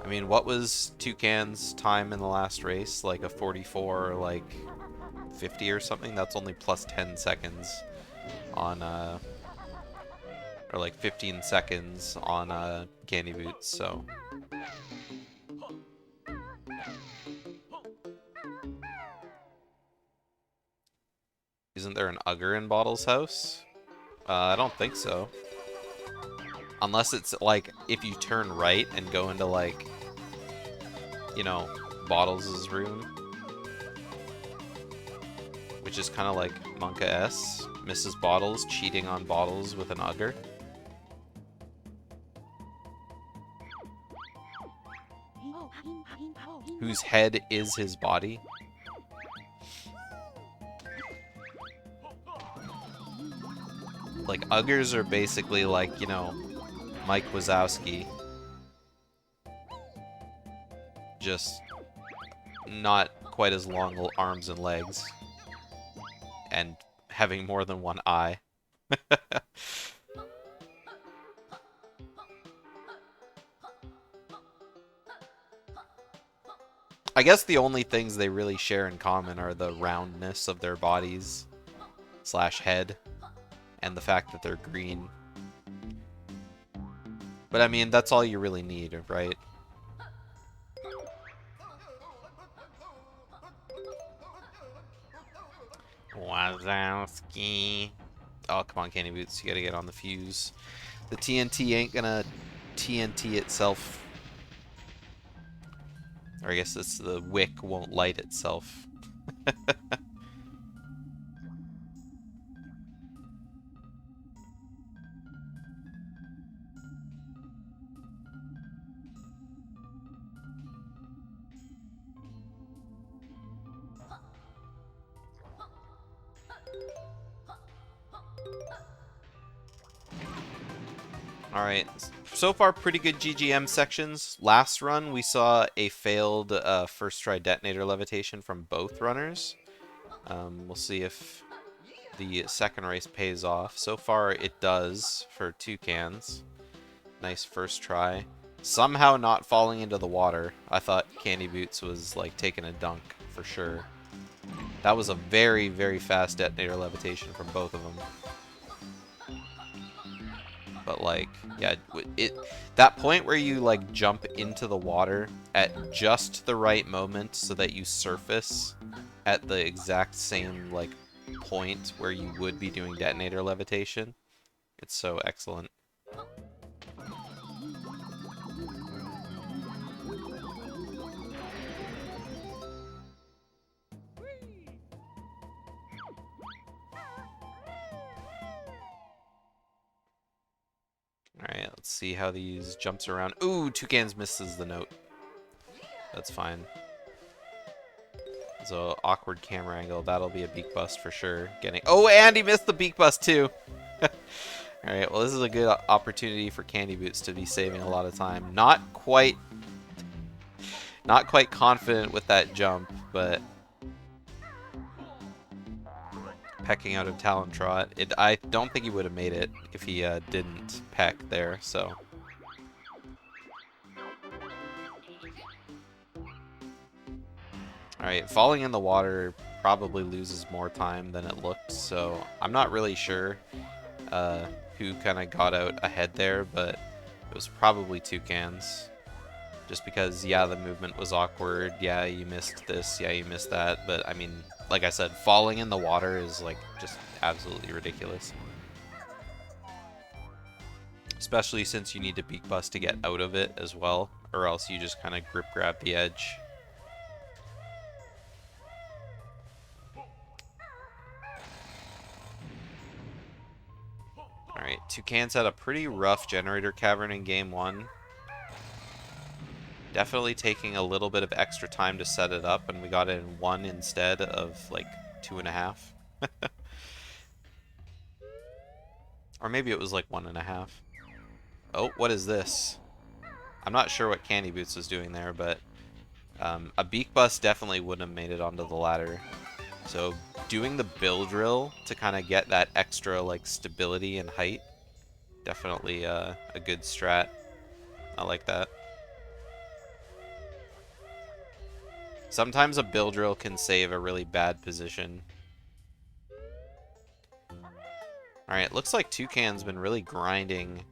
I mean, what was Toucan's time in the last race? Like a 44 or like 50 or something? That's only plus 10 seconds on, or like 15 seconds on CandyBoots, so... Isn't there an Ugger in Bottle's house? I don't think so. Unless it's, like, if you turn right and go into, like, you know, Bottles' room. Which is kind of like Monka S. Mrs. Bottles cheating on Bottles with an Ugger. Whose head is his body. Like, Uggers are basically like, you know, Mike Wazowski. Just not quite as long arms and legs. And having more than one eye. I guess the only things they really share in common are the roundness of their bodies / head and the fact that they're green. But I mean, that's all you really need, right? Wazowski. Oh, come on, CandyBoots. You gotta get on the fuse. The TNT ain't gonna TNT itself. Or I guess it's the wick won't light itself. Alright, so far pretty good GGM sections. Last run we saw a failed first try detonator levitation from both runners. We'll see if the second race pays off. So far it does for Toucans. Nice first try. Somehow not falling into the water. I thought CandyBoots was like taking a dunk for sure. That was a very, very fast detonator levitation from both of them. But like, yeah, that point where you like jump into the water at just the right moment so that you surface at the exact same like point where you would be doing detonator levitation. It's so excellent. Alright, let's see how these jumps around. Ooh, Toucans misses the note. That's fine. So, awkward camera angle. That'll be a beak bust for sure. Oh, and he missed the beak bust too! Alright, well this is a good opportunity for CandyBoots to be saving a lot of time. Not quite confident with that jump, but pecking out of Talon Trot. I don't think he would have made it if he didn't peck there, so. Alright, falling in the water probably loses more time than it looked, so I'm not really sure who kind of got out ahead there, but it was probably Toucans. Just because, yeah, the movement was awkward, yeah, you missed this, yeah, you missed that, but I mean, like I said, falling in the water is like just absolutely ridiculous. Especially since you need to beak bust to get out of it as well, or else you just kind of grip grab the edge. Alright, Toucans had a pretty rough generator cavern in game 1. Definitely taking a little bit of extra time to set it up, and we got it in 1 instead of like 2.5. Or maybe it was like 1.5. Oh, what is this? I'm not sure what CandyBoots was doing there, but a beak bust definitely wouldn't have made it onto the ladder. So doing the bill drill to kind of get that extra like stability and height, definitely a good strat. I like that. Sometimes a bill drill can save a really bad position. Alright, looks like Toucan's been really grinding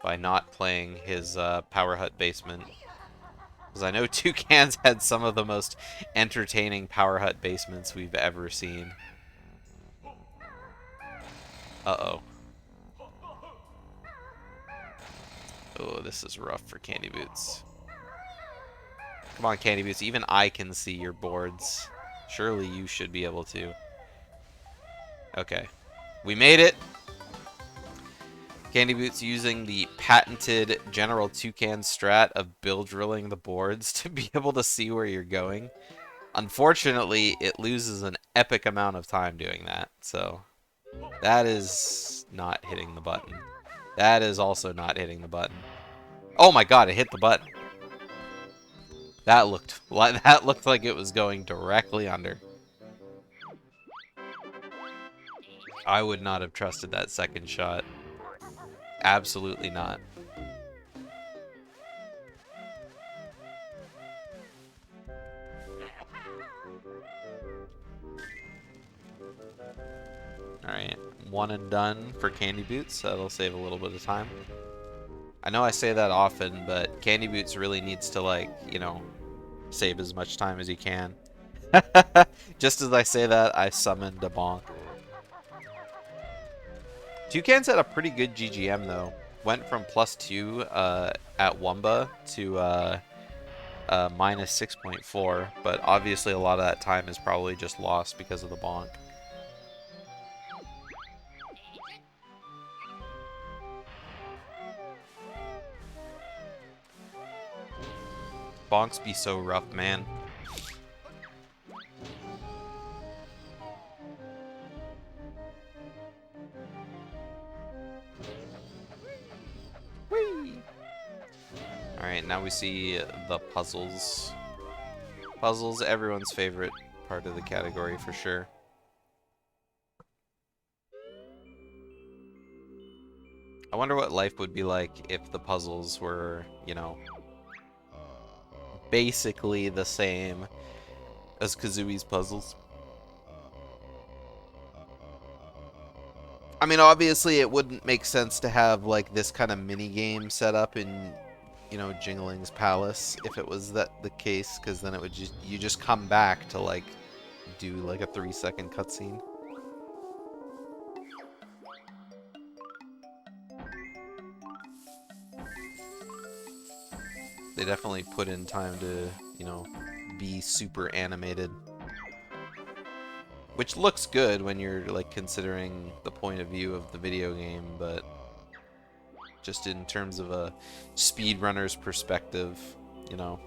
by not playing his Power Hut basement. Because I know Toucan's had some of the most entertaining Power Hut basements we've ever seen. Uh-oh. Oh, this is rough for CandyBoots. Come on, CandyBoots. Even I can see your boards. Surely you should be able to. Okay. We made it! CandyBoots using the patented GeneralToucans strat of bill drilling the boards to be able to see where you're going. Unfortunately, it loses an epic amount of time doing that, so that is not hitting the button. That is also not hitting the button. Oh my god, it hit the button. That looked like it was going directly under. I would not have trusted that second shot. Absolutely not. Alright, 1 and done for CandyBoots. That'll save a little bit of time. I know I say that often, but CandyBoots really needs to, like, you know, save as much time as he can. Just as I say that, I summoned a bonk. Toucans had a pretty good GGM, though. Went from +2 at Wumba to minus 6.4, but obviously a lot of that time is probably just lost because of the bonk. Bonks be so rough, man. Alright, now we see the puzzles. Puzzles, everyone's favorite part of the category for sure. I wonder what life would be like if the puzzles were, you know, basically the same as Kazooie's puzzles. I mean, obviously it wouldn't make sense to have like this kind of mini game set up in, you know, Jingling's Palace if it was the case, because then it would you just come back to like do like a 3-second cutscene. They definitely put in time to, you know, be super animated. Which looks good when you're like considering the point of view of the video game, but just in terms of a speedrunner's perspective, you know.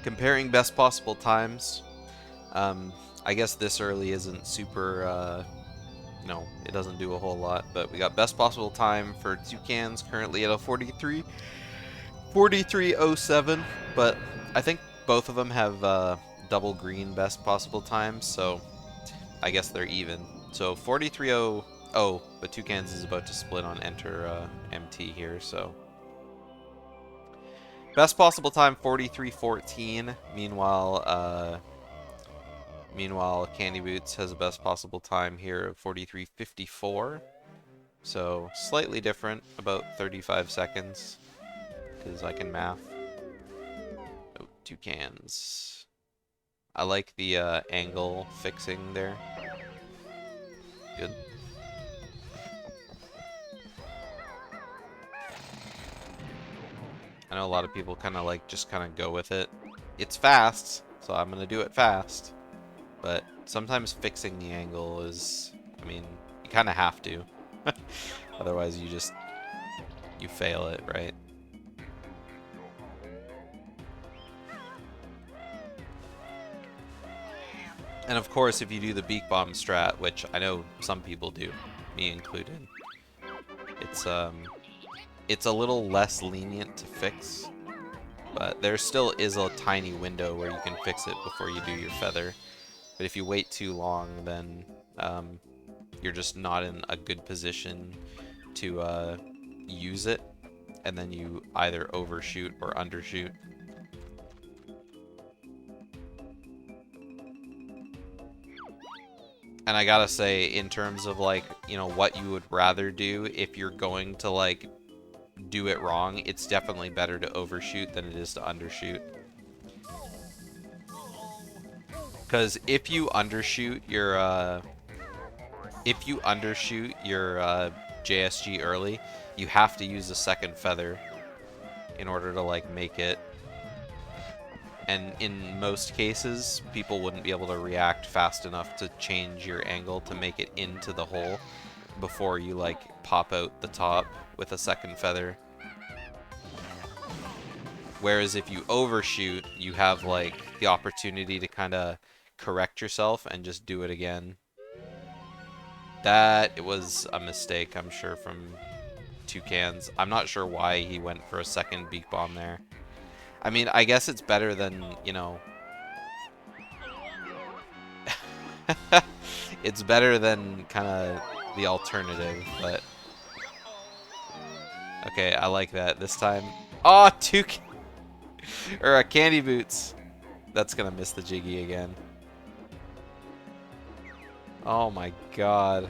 Comparing best possible times, I guess this early isn't super, no, it doesn't do a whole lot, but we got best possible time for Toucans currently at a 43:07, but I think both of them have double green best possible times, so I guess they're even. So 43:00, but Toucans is about to split on enter MT here, so best possible time 43:14. Meanwhile, CandyBoots has a best possible time here of 43:54. So slightly different, about 35 seconds, because I can math. Oh, Toucans. I like the angle fixing there. Good. I know a lot of people kind of like just kind of go with it. It's fast, so I'm gonna do it fast. But sometimes fixing the angle is, I mean, you kind of have to. Otherwise you fail it, right? And of course, if you do the beak bomb strat, which I know some people do, me included, it's a little less lenient to fix, but there still is a tiny window where you can fix it before you do your feather. But if you wait too long, then you're just not in a good position to use it, and then you either overshoot or undershoot. And I gotta say, in terms of like, you know, what you would rather do if you're going to like do it wrong, it's definitely better to overshoot than it is to undershoot. Because if you undershoot your JSG early, you have to use a second feather in order to like make it. And in most cases, people wouldn't be able to react fast enough to change your angle to make it into the hole before you like pop out the top with a second feather. Whereas if you overshoot, you have like the opportunity to kind of correct yourself and just do it again. That it was a mistake, I'm sure, from Toucans. I'm not sure why he went for a second beak bomb there. I mean, I guess it's better than, you know... it's better than kind of the alternative, but... Okay, I like that. This time... Oh, Toucan! Or CandyBoots. That's gonna miss the Jiggy again. Oh my god.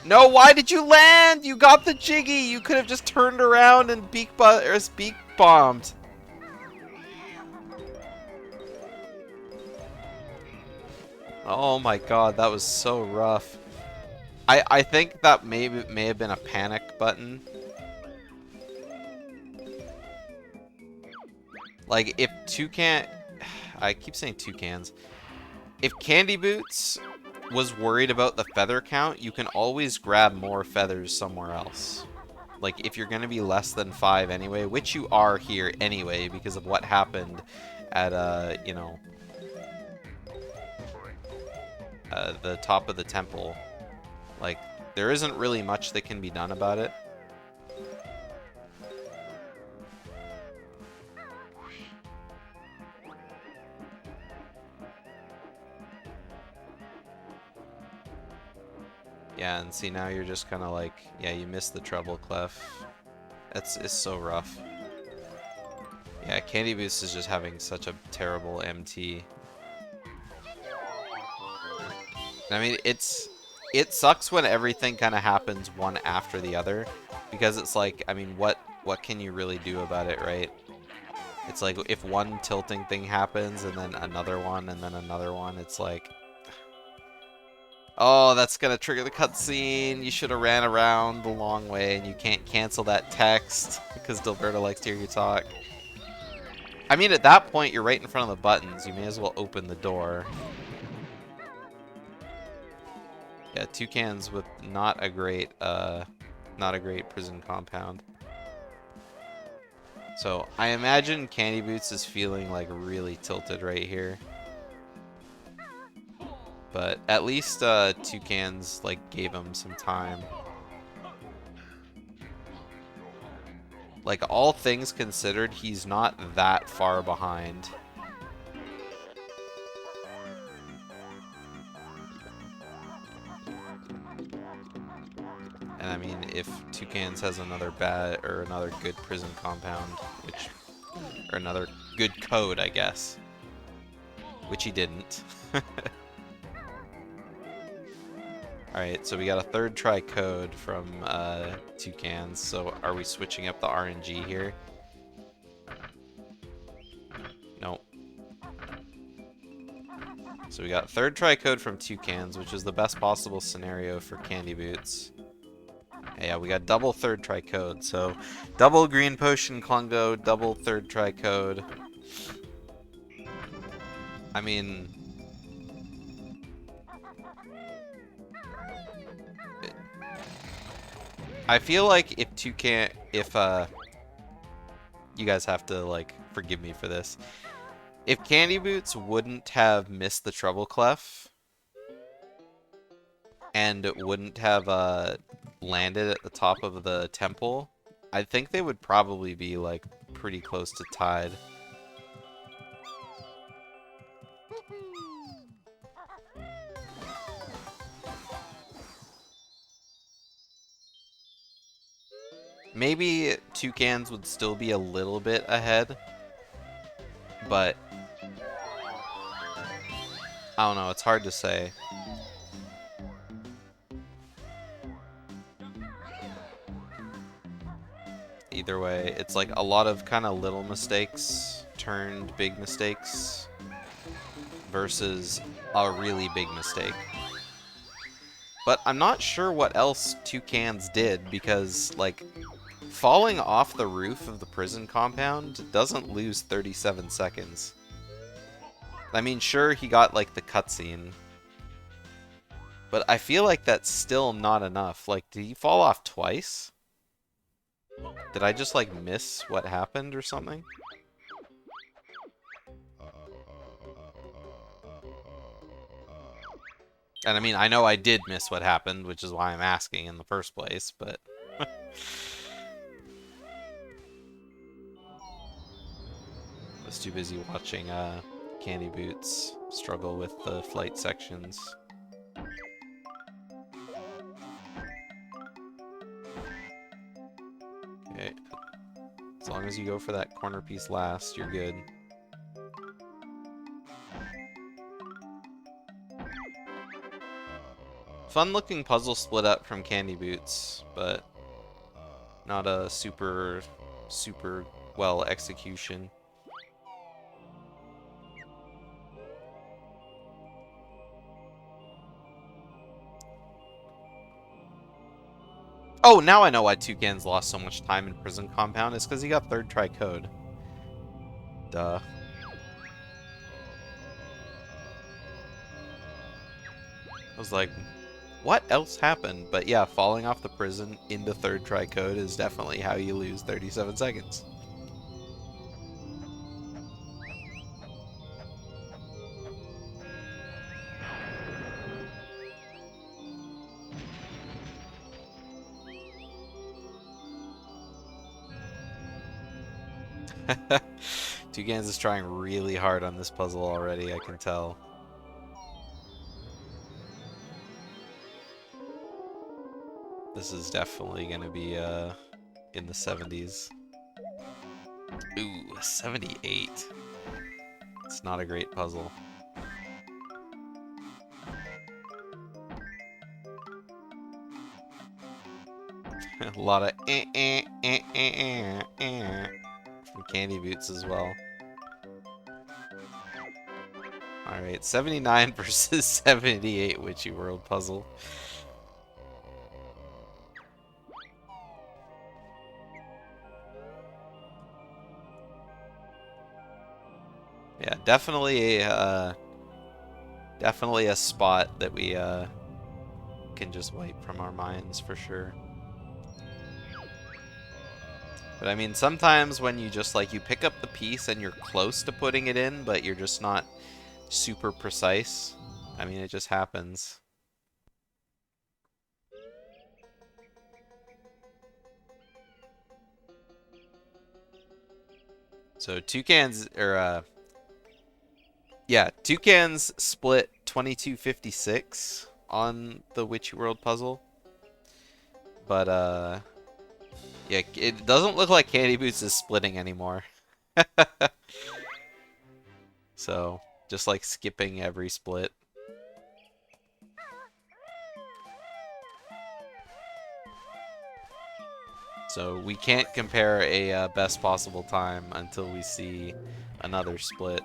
No, why did you land? You got the Jiggy! You could have just turned around and beak bombed. Oh my god, that was so rough. I think that may have been a panic button. Like, if Toucan... I keep saying Toucans. If CandyBoots was worried about the feather count, you can always grab more feathers somewhere else. Like, if you're going to be less than 5 anyway, which you are here anyway because of what happened at, you know, the top of the temple. Like, there isn't really much that can be done about it. Yeah, and see, now you're just kind of like, yeah, you missed the treble clef. It's so rough. Yeah, CandyBoots is just having such a terrible MT. I mean, it sucks when everything kind of happens one after the other, because it's like, I mean, what can you really do about it, right? It's like if one tilting thing happens and then another one and then another one, it's like, oh, that's gonna trigger the cutscene. You should have ran around the long way, and you can't cancel that text because Dilberto likes to hear you talk. I mean, at that point, you're right in front of the buttons. You may as well open the door. Yeah, Toucans with not a great prison compound. So I imagine CandyBoots is feeling like really tilted right here. But at least Toucans like gave him some time. Like, all things considered, he's not that far behind. And I mean, if Toucans has another bad or another good prison compound, which, or another good code, I guess, which he didn't. Alright, so we got a third try code from Toucans, so are we switching up the RNG here? Nope. So we got third try code from Toucans, which is the best possible scenario for CandyBoots. Yeah, we got double third try code, so double green potion Klungo, double third try code. I mean, I feel like if you guys have to like forgive me for this. If CandyBoots wouldn't have missed the treble clef and wouldn't have landed at the top of the temple, I think they would probably be like pretty close to tied. Maybe Toucans would still be a little bit ahead, but I don't know, it's hard to say. Either way, it's like a lot of kind of little mistakes turned big mistakes versus a really big mistake. But I'm not sure what else Toucans did, because, like, falling off the roof of the prison compound doesn't lose 37 seconds. I mean, sure, he got, like, the cutscene, but I feel like that's still not enough. Like, did he fall off twice? Did I just, like, miss what happened or something? And I mean, I know I did miss what happened, which is why I'm asking in the first place, but... I was too busy watching CandyBoots struggle with the flight sections. Okay. As long as you go for that corner piece last, you're good. Fun looking puzzle split up from CandyBoots, but not a super well execution. Oh, now I know why Toucans lost so much time in prison compound. It's because he got third try code. Duh. I was like, what else happened? But yeah, falling off the prison into third try code is definitely how you lose 37 seconds. Toucans is trying really hard on this puzzle already, I can tell. This is definitely going to be in the 70s. Ooh, 78. It's not a great puzzle. A lot of from CandyBoots as well. Alright, 79 versus 78 Witchy World puzzle. Yeah, definitely a spot that we can just wipe from our minds for sure. But I mean, sometimes when you just like you pick up the piece and you're close to putting it in, but you're just not super precise. I mean, it just happens. So Toucans Toucans split 2256 on the Witchy World puzzle. But yeah, it doesn't look like CandyBoots is splitting anymore. So, just like skipping every split. So we can't compare a best possible time until we see another split.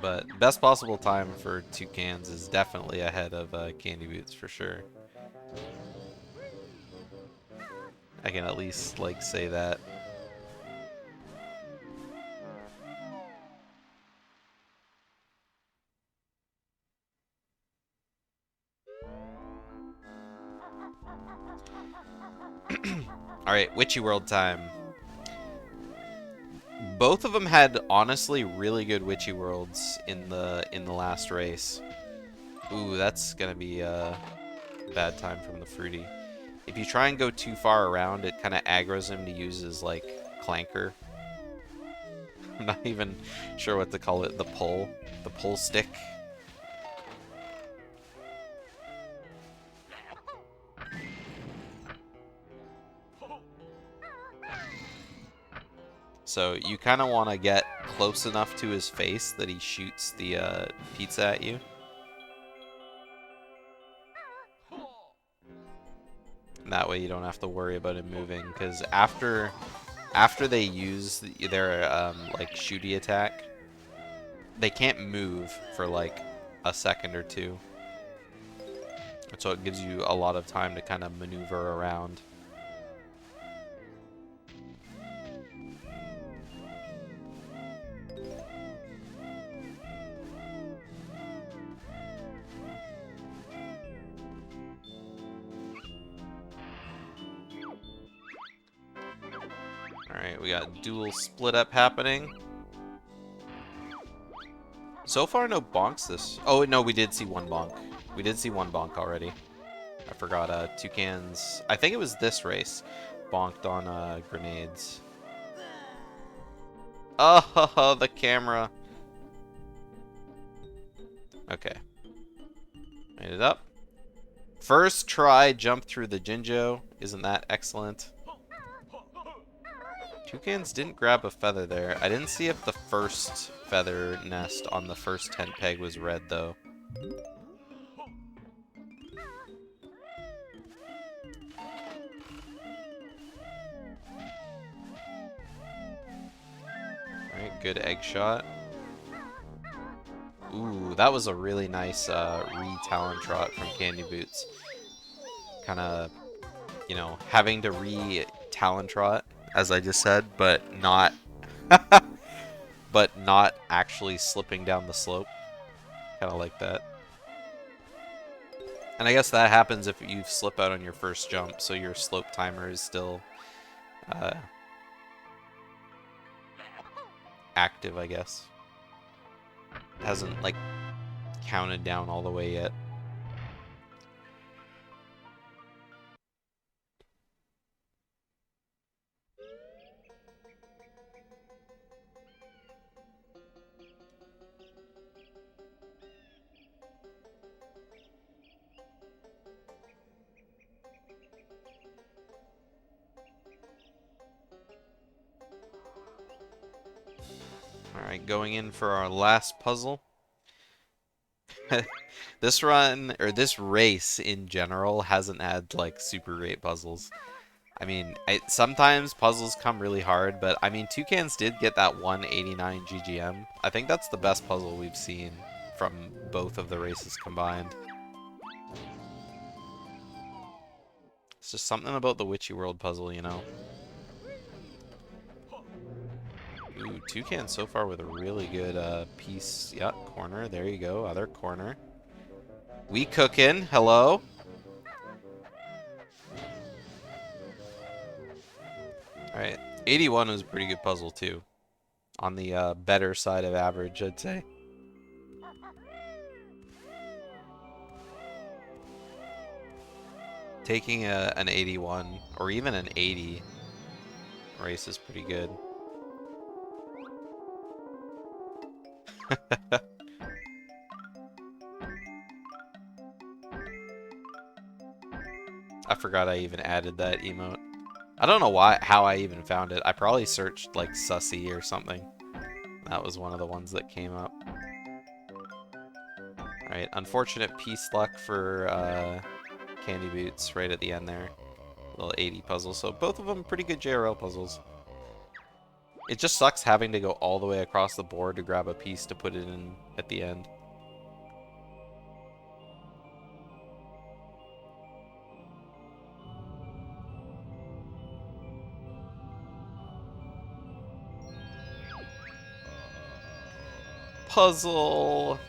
But best possible time for Toucans is definitely ahead of CandyBoots for sure. I can at least like say that. Alright, Witchy World time. Both of them had honestly really good Witchy Worlds in the last race. Ooh, that's gonna be a bad time from the Fruity. If you try and go too far around, it kind of aggroes him to use his like clanker. I'm not even sure what to call it. The pull stick. So you kind of want to get close enough to his face that he shoots the pizza at you. And that way you don't have to worry about him moving, because after they use their like shooty attack, they can't move for like a second or two. So it gives you a lot of time to kind of maneuver around. Alright, we got dual split up happening. So far, no bonks this. Oh, no, we did see one bonk. We did see one bonk already. I forgot, Toucans. I think it was this race. Bonked on grenades. Oh, the camera. Okay. Made it up. First try, jump through the Jinjo. Isn't that excellent? Toucans didn't grab a feather there. I didn't see if the first feather nest on the first tent peg was red, though. Alright, good egg shot. Ooh, Ooh, that was a really nice re-talon trot from CandyBoots. Kind of, you know, having to re-talon trot, as I just said, but not but not actually slipping down the slope. Kind of like that. And I guess that happens if you slip out on your first jump, so your slope timer is still active, I guess. It hasn't, like, counted down all the way yet. Alright, going in for our last puzzle. This run, or this race in general, hasn't had, like, super great puzzles. I mean, sometimes puzzles come really hard, but, I mean, Toucans did get that 189 GGM. I think that's the best puzzle we've seen from both of the races combined. It's just something about the Witchy World puzzle, you know? Ooh, Toucan so far with a really good piece. Yeah, corner. There you go. Other corner. We cookin'. Hello. Alright. 81 was a pretty good puzzle, too. On the better side of average, I'd say. Taking an 81, or even an 80 race is pretty good. I forgot I even added that emote. I don't know how I even found it. I probably searched like Sussy or something. That was one of the ones that came up. Alright, unfortunate piece luck for CandyBoots right at the end there. Little 80 puzzle. So both of them pretty good JRL puzzles. It just sucks having to go all the way across the board to grab a piece to put it in at the end. Puzzle!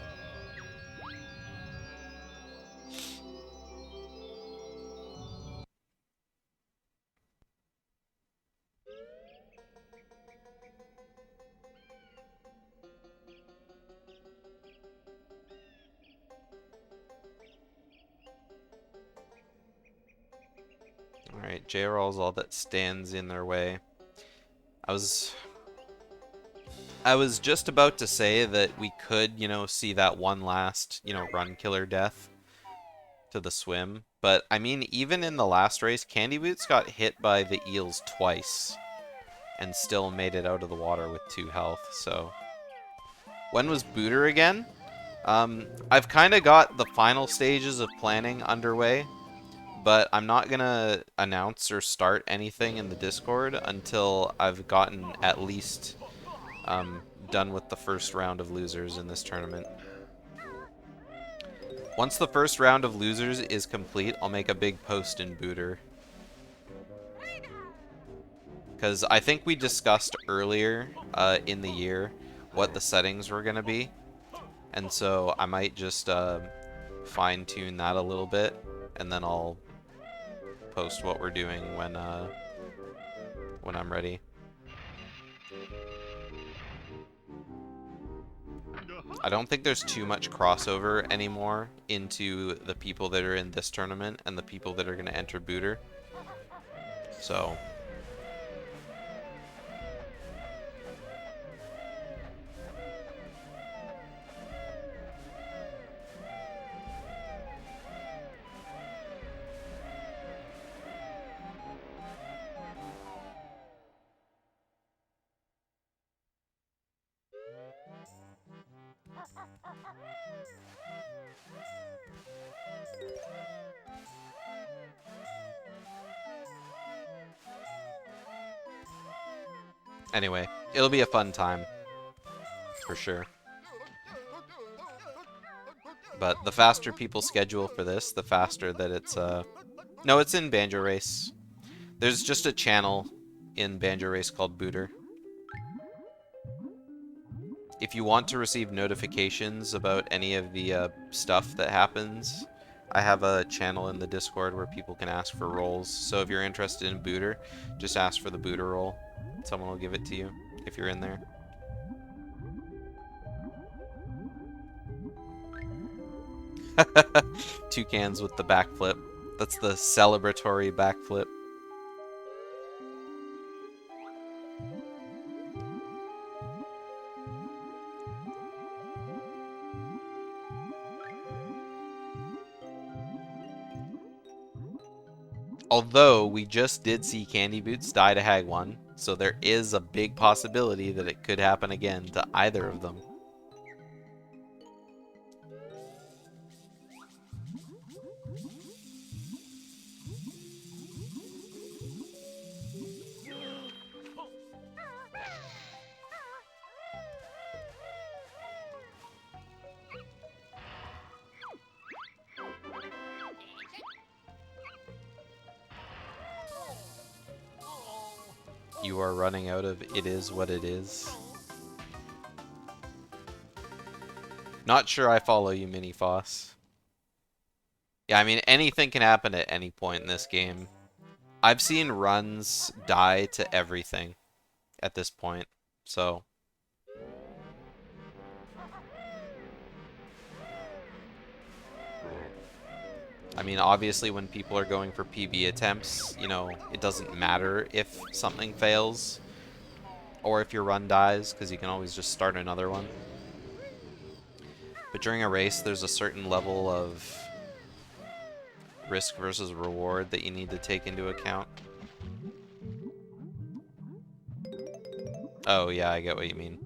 Alright, JRL's all that stands in their way. I was just about to say that we could, you know, see that one last, you know, run killer death to the swim. But, I mean, even in the last race, CandyBoots got hit by the eels twice and still made it out of the water with 2 health, so... When was Booter again? I've kind of got the final stages of planning underway, but I'm not gonna announce or start anything in the Discord until I've gotten at least done with the first round of losers in this tournament. Once the first round of losers is complete, I'll make a big post in Booter. Because I think we discussed earlier in the year what the settings were going to be. And so I might just fine-tune that a little bit, and then I'll post what we're doing when I'm ready. I don't think there's too much crossover anymore into the people that are in this tournament and the people that are going to enter Booter. So... Anyway, it'll be a fun time, for sure. But the faster people schedule for this, the faster that it's no, it's in BanjoRace. There's just a channel in BanjoRace called Booter. If you want to receive notifications about any of the stuff that happens, I have a channel in the Discord where people can ask for roles. So if you're interested in Booter, just ask for the Booter role. Someone will give it to you if you're in there. Toucans with the backflip. That's the celebratory backflip. Although we just did see CandyBoots die to Hag 1, so there is a big possibility that it could happen again to either of them. You are running out of it is what it is. Not sure I follow you, Mini Foss. Yeah, I mean, anything can happen at any point in this game. I've seen runs die to everything at this point, so... I mean, obviously when people are going for PB attempts, you know, it doesn't matter if something fails or if your run dies, because you can always just start another one. But during a race, there's a certain level of risk versus reward that you need to take into account. Oh, yeah, I get what you mean.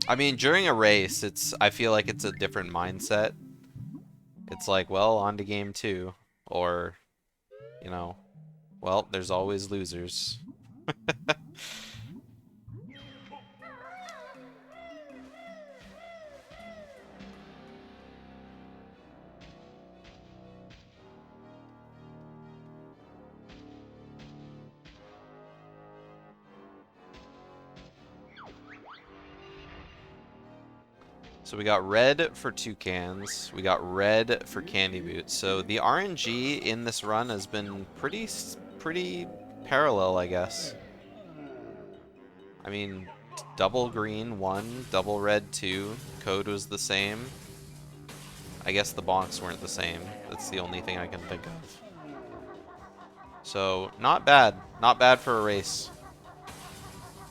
I mean, during a race, I feel like it's a different mindset. It's like, well, on to game 2. Or, you know, well, there's always losers. So we got red for Toucans, we got red for CandyBoots. So the RNG in this run has been pretty parallel, I guess. I mean, double green 1, double red 2, code was the same. I guess the bonks weren't the same. That's the only thing I can think of. So, not bad. Not bad for a race.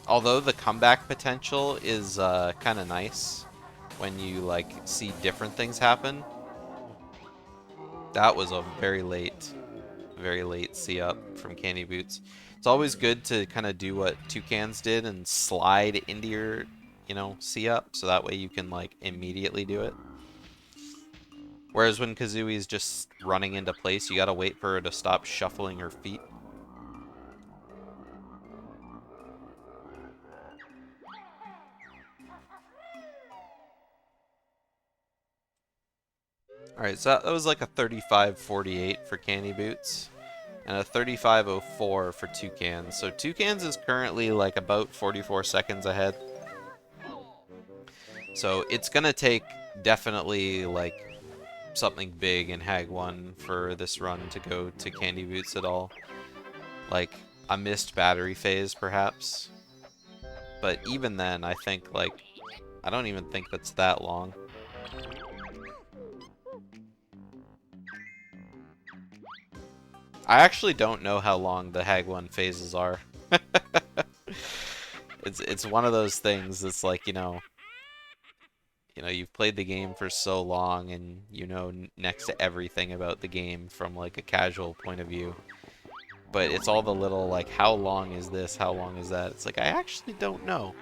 Although the comeback potential is kind of nice when you like see different things happen. That was a very late C up from CandyBoots. It's always good to kind of do what Toucans did and slide into your, you know, C up, so that way you can like immediately do it. Whereas when Kazooie's just running into place, you gotta wait for her to stop shuffling her feet. Alright, so that was like a 35-48 for CandyBoots, and a 35-04 for Toucans. So Toucans is currently like about 44 seconds ahead. So it's gonna take definitely like something big in Hag 1 for this run to go to CandyBoots at all. Like a missed battery phase, perhaps. But even then, I think like I don't even think that's that long. I actually don't know how long the Hag 1 phases are. It's one of those things that's like, you know, you've played the game for so long and you know next to everything about the game from like a casual point of view. But it's all the little like, how long is this? How long is that? It's like, I actually don't know.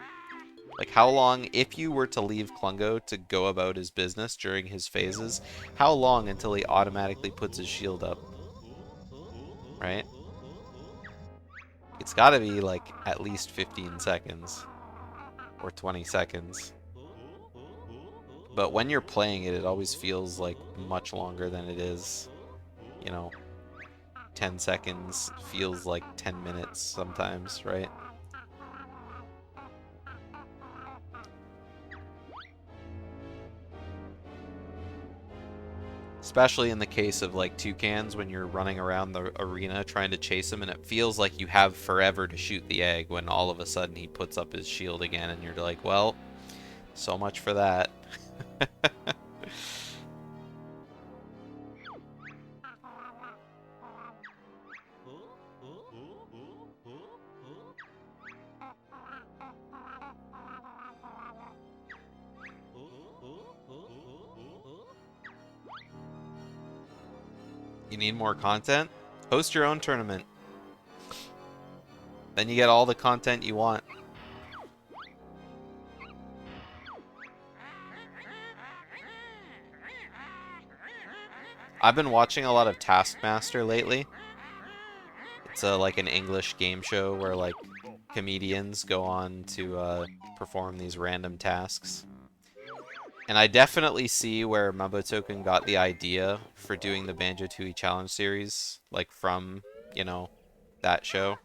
Like, how long, if you were to leave Klungo to go about his business during his phases, how long until he automatically puts his shield up? Right? It's gotta be, like, at least 15 seconds. or 20 seconds. But when you're playing it, it always feels like much longer than it is. You know, 10 seconds feels like 10 minutes sometimes, right? Especially in the case of like toucans when you're running around the arena trying to chase him and it feels like you have forever to shoot the egg when all of a sudden he puts up his shield again and you're like, well, so much for that. You need more content? Host your own tournament. Then you get all the content you want. I've been watching a lot of Taskmaster lately. It's like an English game show where like comedians go on to perform these random tasks. And I definitely see where Banjo-Tooie got the idea for doing the Banjo-Tooie Challenge series, like from, you know, that show.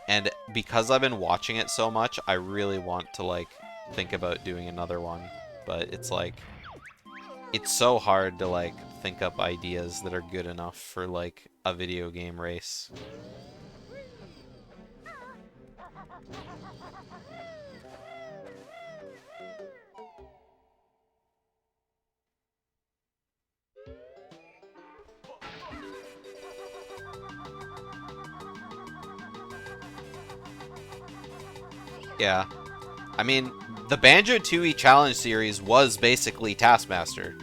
And because I've been watching it so much, I really want to like think about doing another one. But it's like, it's so hard to like think up ideas that are good enough for like a video game race. Yeah. I mean, the Banjo-Tooie Challenge series was basically Taskmaster.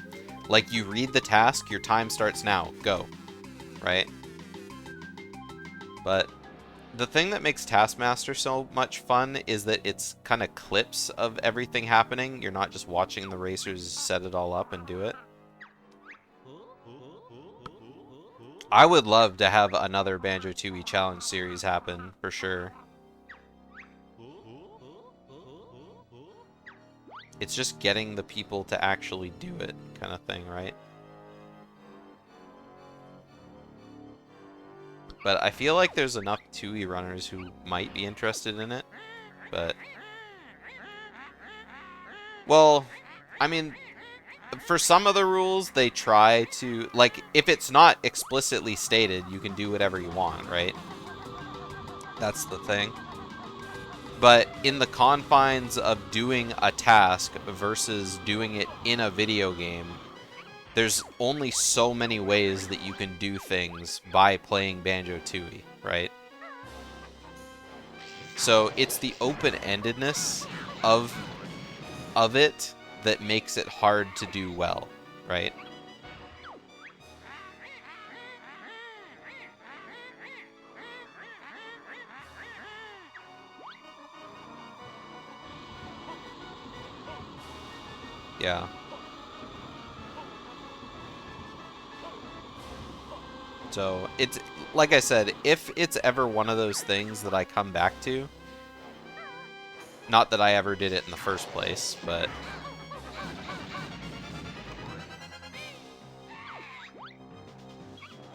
Like, you read the task, your time starts now. Go. Right? But the thing that makes Taskmaster so much fun is that it's kind of clips of everything happening. You're not just watching the racers set it all up and do it. I would love to have another Banjo-Tooie Challenge series happen, for sure. It's just getting the people to actually do it, kind of thing, right? But I feel like there's enough Tooie runners who might be interested in it, but... Well, I mean, for some of the rules, they try to... Like, if it's not explicitly stated, you can do whatever you want, right? That's the thing. But in the confines of doing a task versus doing it in a video game, there's only so many ways that you can do things by playing Banjo-Tooie, right? So it's the open-endedness of it that makes it hard to do well, right? Yeah. So, it's, like I said, if it's ever one of those things that I come back to, not that I ever did it in the first place, but...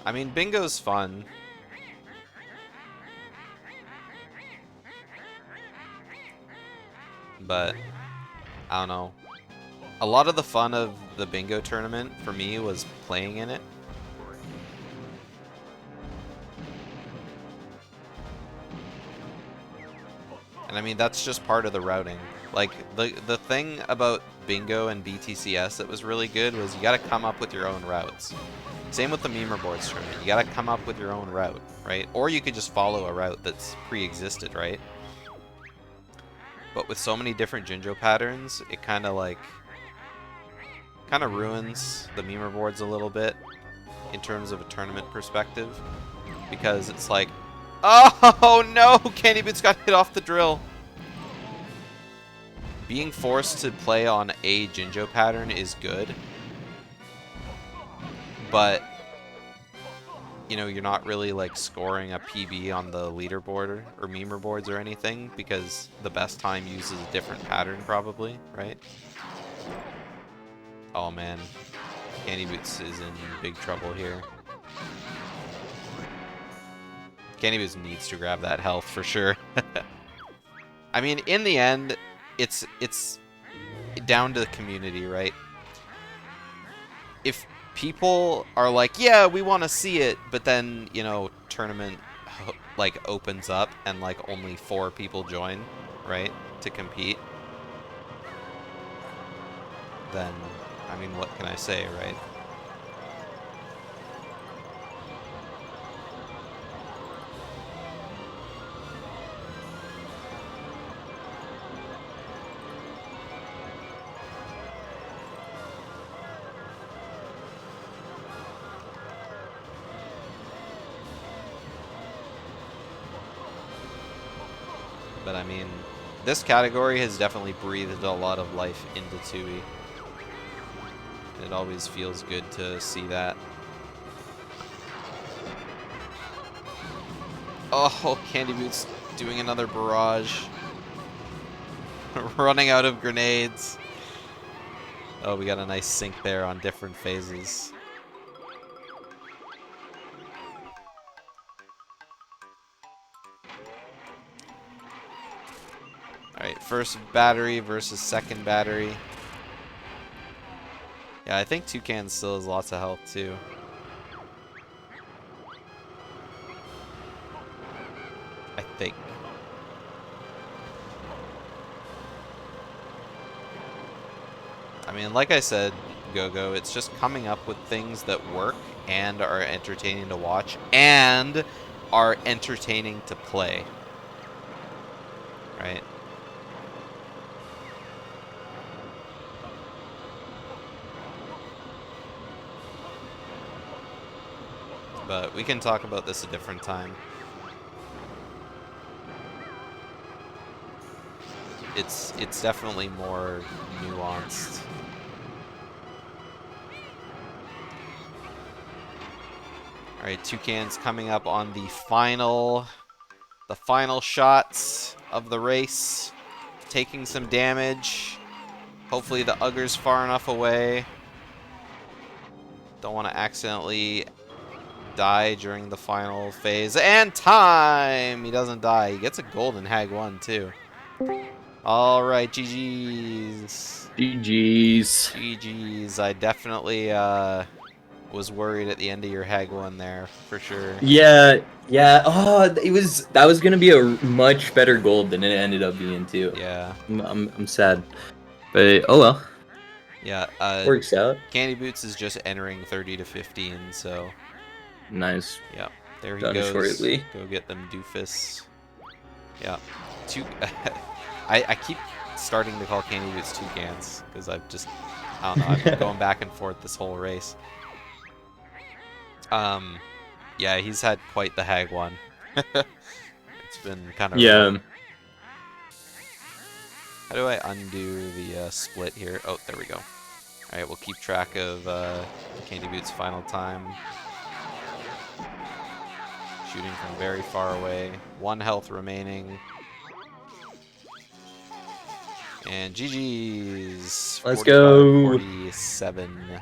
I mean, bingo's fun. But, I don't know. A lot of the fun of the bingo tournament, for me, was playing in it. And I mean, that's just part of the routing. Like, the thing about bingo and BTCS that was really good was you gotta come up with your own routes. Same with the Memer Boards tournament. You gotta come up with your own route, right? Or you could just follow a route that's pre-existed, right? But with so many different Jinjo patterns, it kind of like... kind of ruins the Memer Boards a little bit in terms of a tournament perspective. Because it's like, oh no! CandyBoots got hit off the drill! Being forced to play on a Jinjo pattern is good. But you know, you're not really like scoring a PB on the leaderboard or memer boards or anything because the best time uses a different pattern probably, right? Oh man, CandyBoots is in big trouble here. CandyBoots needs to grab that health for sure. I mean, in the end, it's down to the community, right? If people are like, yeah, we want to see it, but then, you know, tournament like opens up and like only 4 people join, right, to compete, then, I mean, what can I say, right? But I mean, this category has definitely breathed a lot of life into Tooie. It always feels good to see that. Oh, CandyBoots doing another barrage. Running out of grenades. Oh, we got a nice sync there on different phases. Alright, first battery versus second battery. Yeah, I think Toucan still has lots of health too. I think. I mean, like I said, Go-Go, it's just coming up with things that work and are entertaining to watch and are entertaining to play. Right? But we can talk about this a different time. It's definitely more nuanced. Alright, Toucan's coming up on the final shots of the race. Taking some damage. Hopefully the Ugger's far enough away. Don't want to accidentally die during the final phase. And time! He doesn't die. He gets a golden Hag 1 too. Alright, GG's. GG's. GG's. I definitely was worried at the end of your Hag 1 there, for sure. Yeah, yeah. Oh, that was gonna be a much better gold than it ended up being too. Yeah. I'm sad, but oh well. Yeah. Works out. CandyBoots is just entering 30 to 15, so Nice. yeah. There he Done goes. shortly. Go get them doofus. Yeah. I keep starting to call CandyBoots Toucans because I've just, I don't know, I've been going back and forth this whole race. Yeah, he's had quite the Hag 1. It's been kind of rough. How do I undo the split here? Oh, there we go. Alright, we'll keep track of CandyBoots' final time. Shooting from very far away. 1 health remaining. And GG's. Let's go. 47.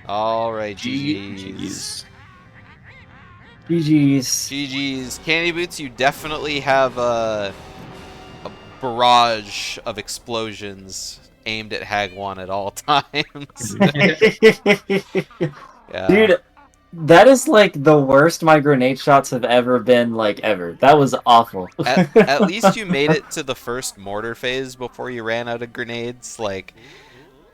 Alright, GG's. GG's. CandyBoots, you definitely have a barrage of explosions aimed at Hag 1 at all times. Yeah. Dude, that is like the worst my grenade shots have ever been, like, ever. That was awful. At least you made it to the first mortar phase before you ran out of grenades. Like,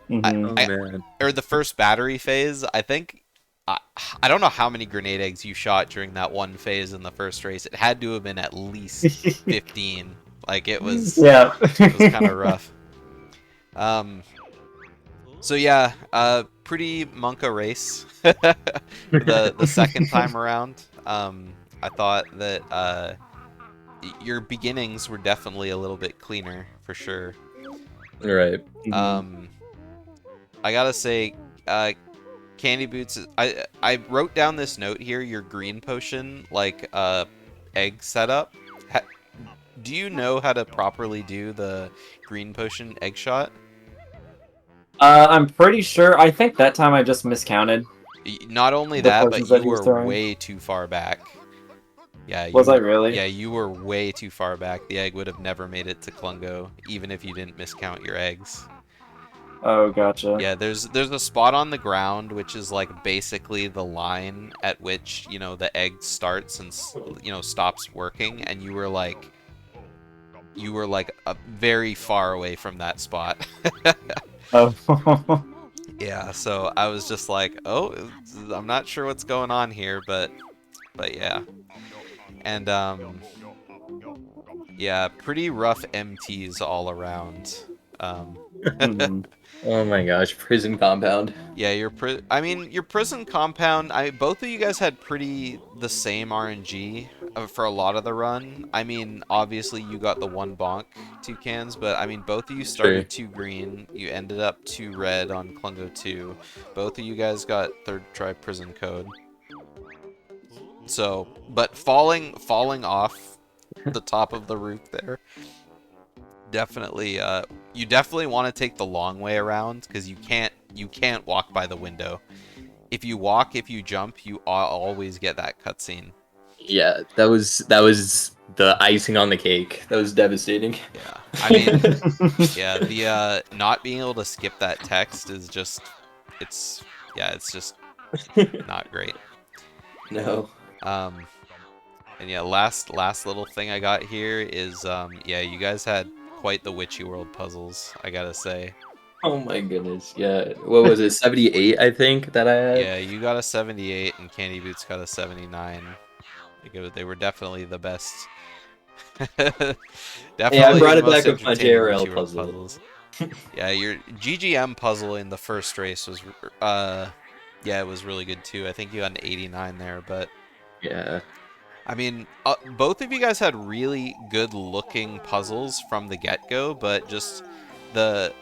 man. Or the first battery phase. I think, I don't know how many grenade eggs you shot during that one phase in the first race. It had to have been at least 15. Like, it was, yeah. it was kind of rough. So yeah, pretty monka race the second time around. I thought that your beginnings were definitely a little bit cleaner for sure. Right. I gotta say, CandyBoots, I wrote down this note here. Your green potion, like egg setup. Do you know how to properly do the green potion egg shot? I'm pretty sure. I think that time I just miscounted Not only the that, but potions that you he was were throwing. way too far back. Yeah, Was I really? Yeah, you were way too far back. The egg would have never made it to Klungo, even if you didn't miscount your eggs. Oh, gotcha. Yeah, there's a spot on the ground which is like basically the line at which, you know, the egg starts and stops working, and you were like very far away from that spot. Oh. Yeah, so I was just like, oh, I'm not sure what's going on here, but yeah. And yeah, pretty rough MTs all around. Hmm. Oh my gosh, prison compound. Yeah, your prison compound. Both of you guys had pretty the same RNG for a lot of the run. I mean, obviously you got the one bonk toucans, but I mean both of you Sure. started 2 green. You ended up 2 red on Klungo 2. Both of you guys got third try prison code. So, but falling off the top of the roof there, definitely. You definitely want to take the long way around because you can't walk by the window. If you walk, if you jump, you always get that cutscene. Yeah, that was the icing on the cake. That was devastating. Yeah, I mean, yeah, the not being able to skip that text is just, it's just not great. No. And yeah, last little thing I got here is yeah, you guys had quite the Witchy World puzzles, I gotta say. Oh my goodness. Yeah. What was it? 78, I think that I had. Yeah, you got a 78 and CandyBoots got a 79. They were definitely the best. Definitely Hey, I brought the it most back with my entertaining JRL Witchy World puzzle. puzzles. Yeah, your GGM puzzle in the first race was yeah, it was really good too. I think you got an 89 there, but Yeah. I mean, both of you guys had really good looking puzzles from the get-go, but just this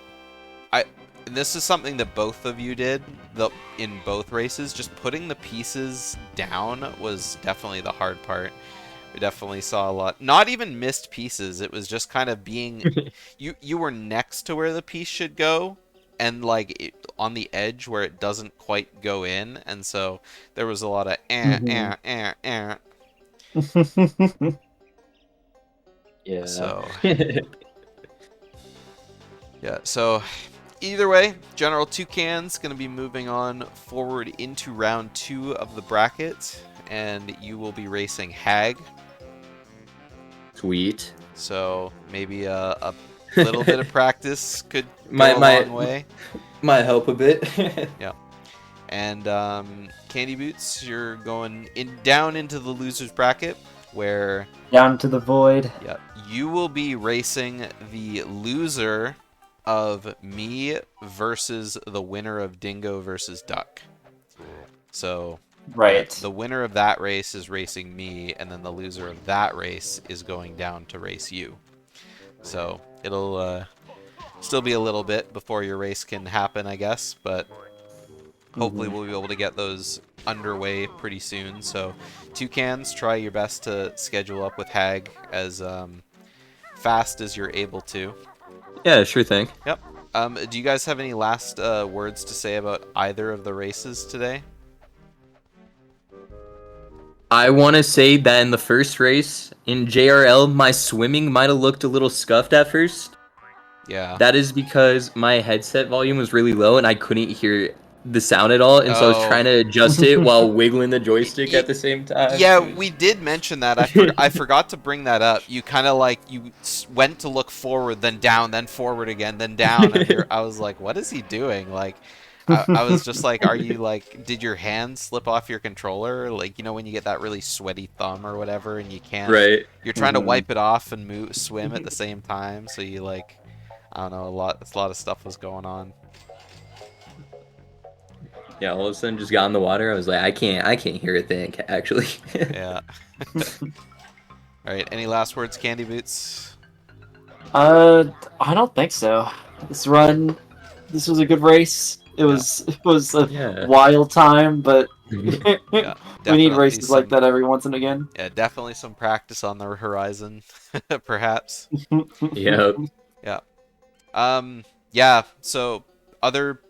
is something that both of you did in both races. Just putting the pieces down was definitely the hard part. We definitely saw a lot. Not even missed pieces. It was just kind of being you were next to where the piece should go, and like on the edge where it doesn't quite go in, and so there was a lot of Yeah. So yeah. So either way, GeneralToucans going to be moving on forward into round 2 of the bracket, and you will be racing Hag. Sweet. So maybe a little bit of practice could go Might a long way. might help a bit. Yeah. And CandyBoots, you're going down into the losers bracket, where Down to the void. yeah, you will be racing the loser of me versus the winner of Dingo versus Duck. So Right. the winner of that race is racing me, and then the loser of that race is going down to race you. So it'll still be a little bit before your race can happen, I guess, but hopefully we'll be able to get those underway pretty soon. So Toucans, try your best to schedule up with Hag as fast as you're able to. Yeah, sure thing. Yep. Do you guys have any last words to say about either of the races today? I want to say that in the first race in JRL, my swimming might have looked a little scuffed at first. Yeah. That is because my headset volume was really low and I couldn't hear the sound at all, and so I was trying to adjust it while wiggling the joystick at the same time. Yeah, we did mention that. I forgot to bring that up. You kind of like went to look forward, then down, then forward again, then down, and I was like, what is he doing? Like, I was just like, are you like, did your hand slip off your controller? Like, you know, when you get that really sweaty thumb or whatever, and you can't. Right. You're trying to wipe it off and swim at the same time, so you like, I don't know, a lot of stuff was going on. Yeah, all of a sudden just got in the water. I was like, I can't hear a thing actually. Yeah. All right. Any last words, CandyBoots? I don't think so. This was a good race. it was a Yeah. wild time, but Yeah, we need definitely races like some. that every once and again. Yeah, definitely some practice on the horizon, perhaps. Yep. Yeah. Yeah, so other,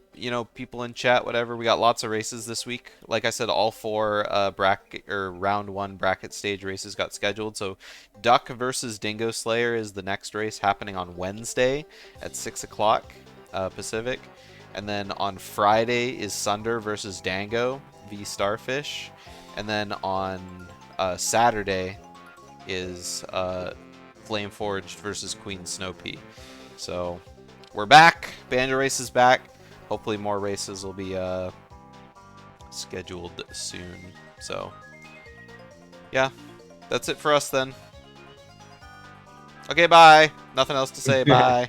people in chat, whatever, we got lots of races this week. Like I said, all four bracket or round one bracket stage races got scheduled. So Duck versus Dingo Slayer is the next race happening on Wednesday at 6 o'clock Pacific. And then on Friday is Sunder versus Dango v Starfish. And then on Saturday is Flame Forged versus Queen Snowpea. So we're back. BanjoRace is back. Hopefully more races will be scheduled soon. So yeah, that's it for us then. Okay, bye. Nothing else to say. Bye.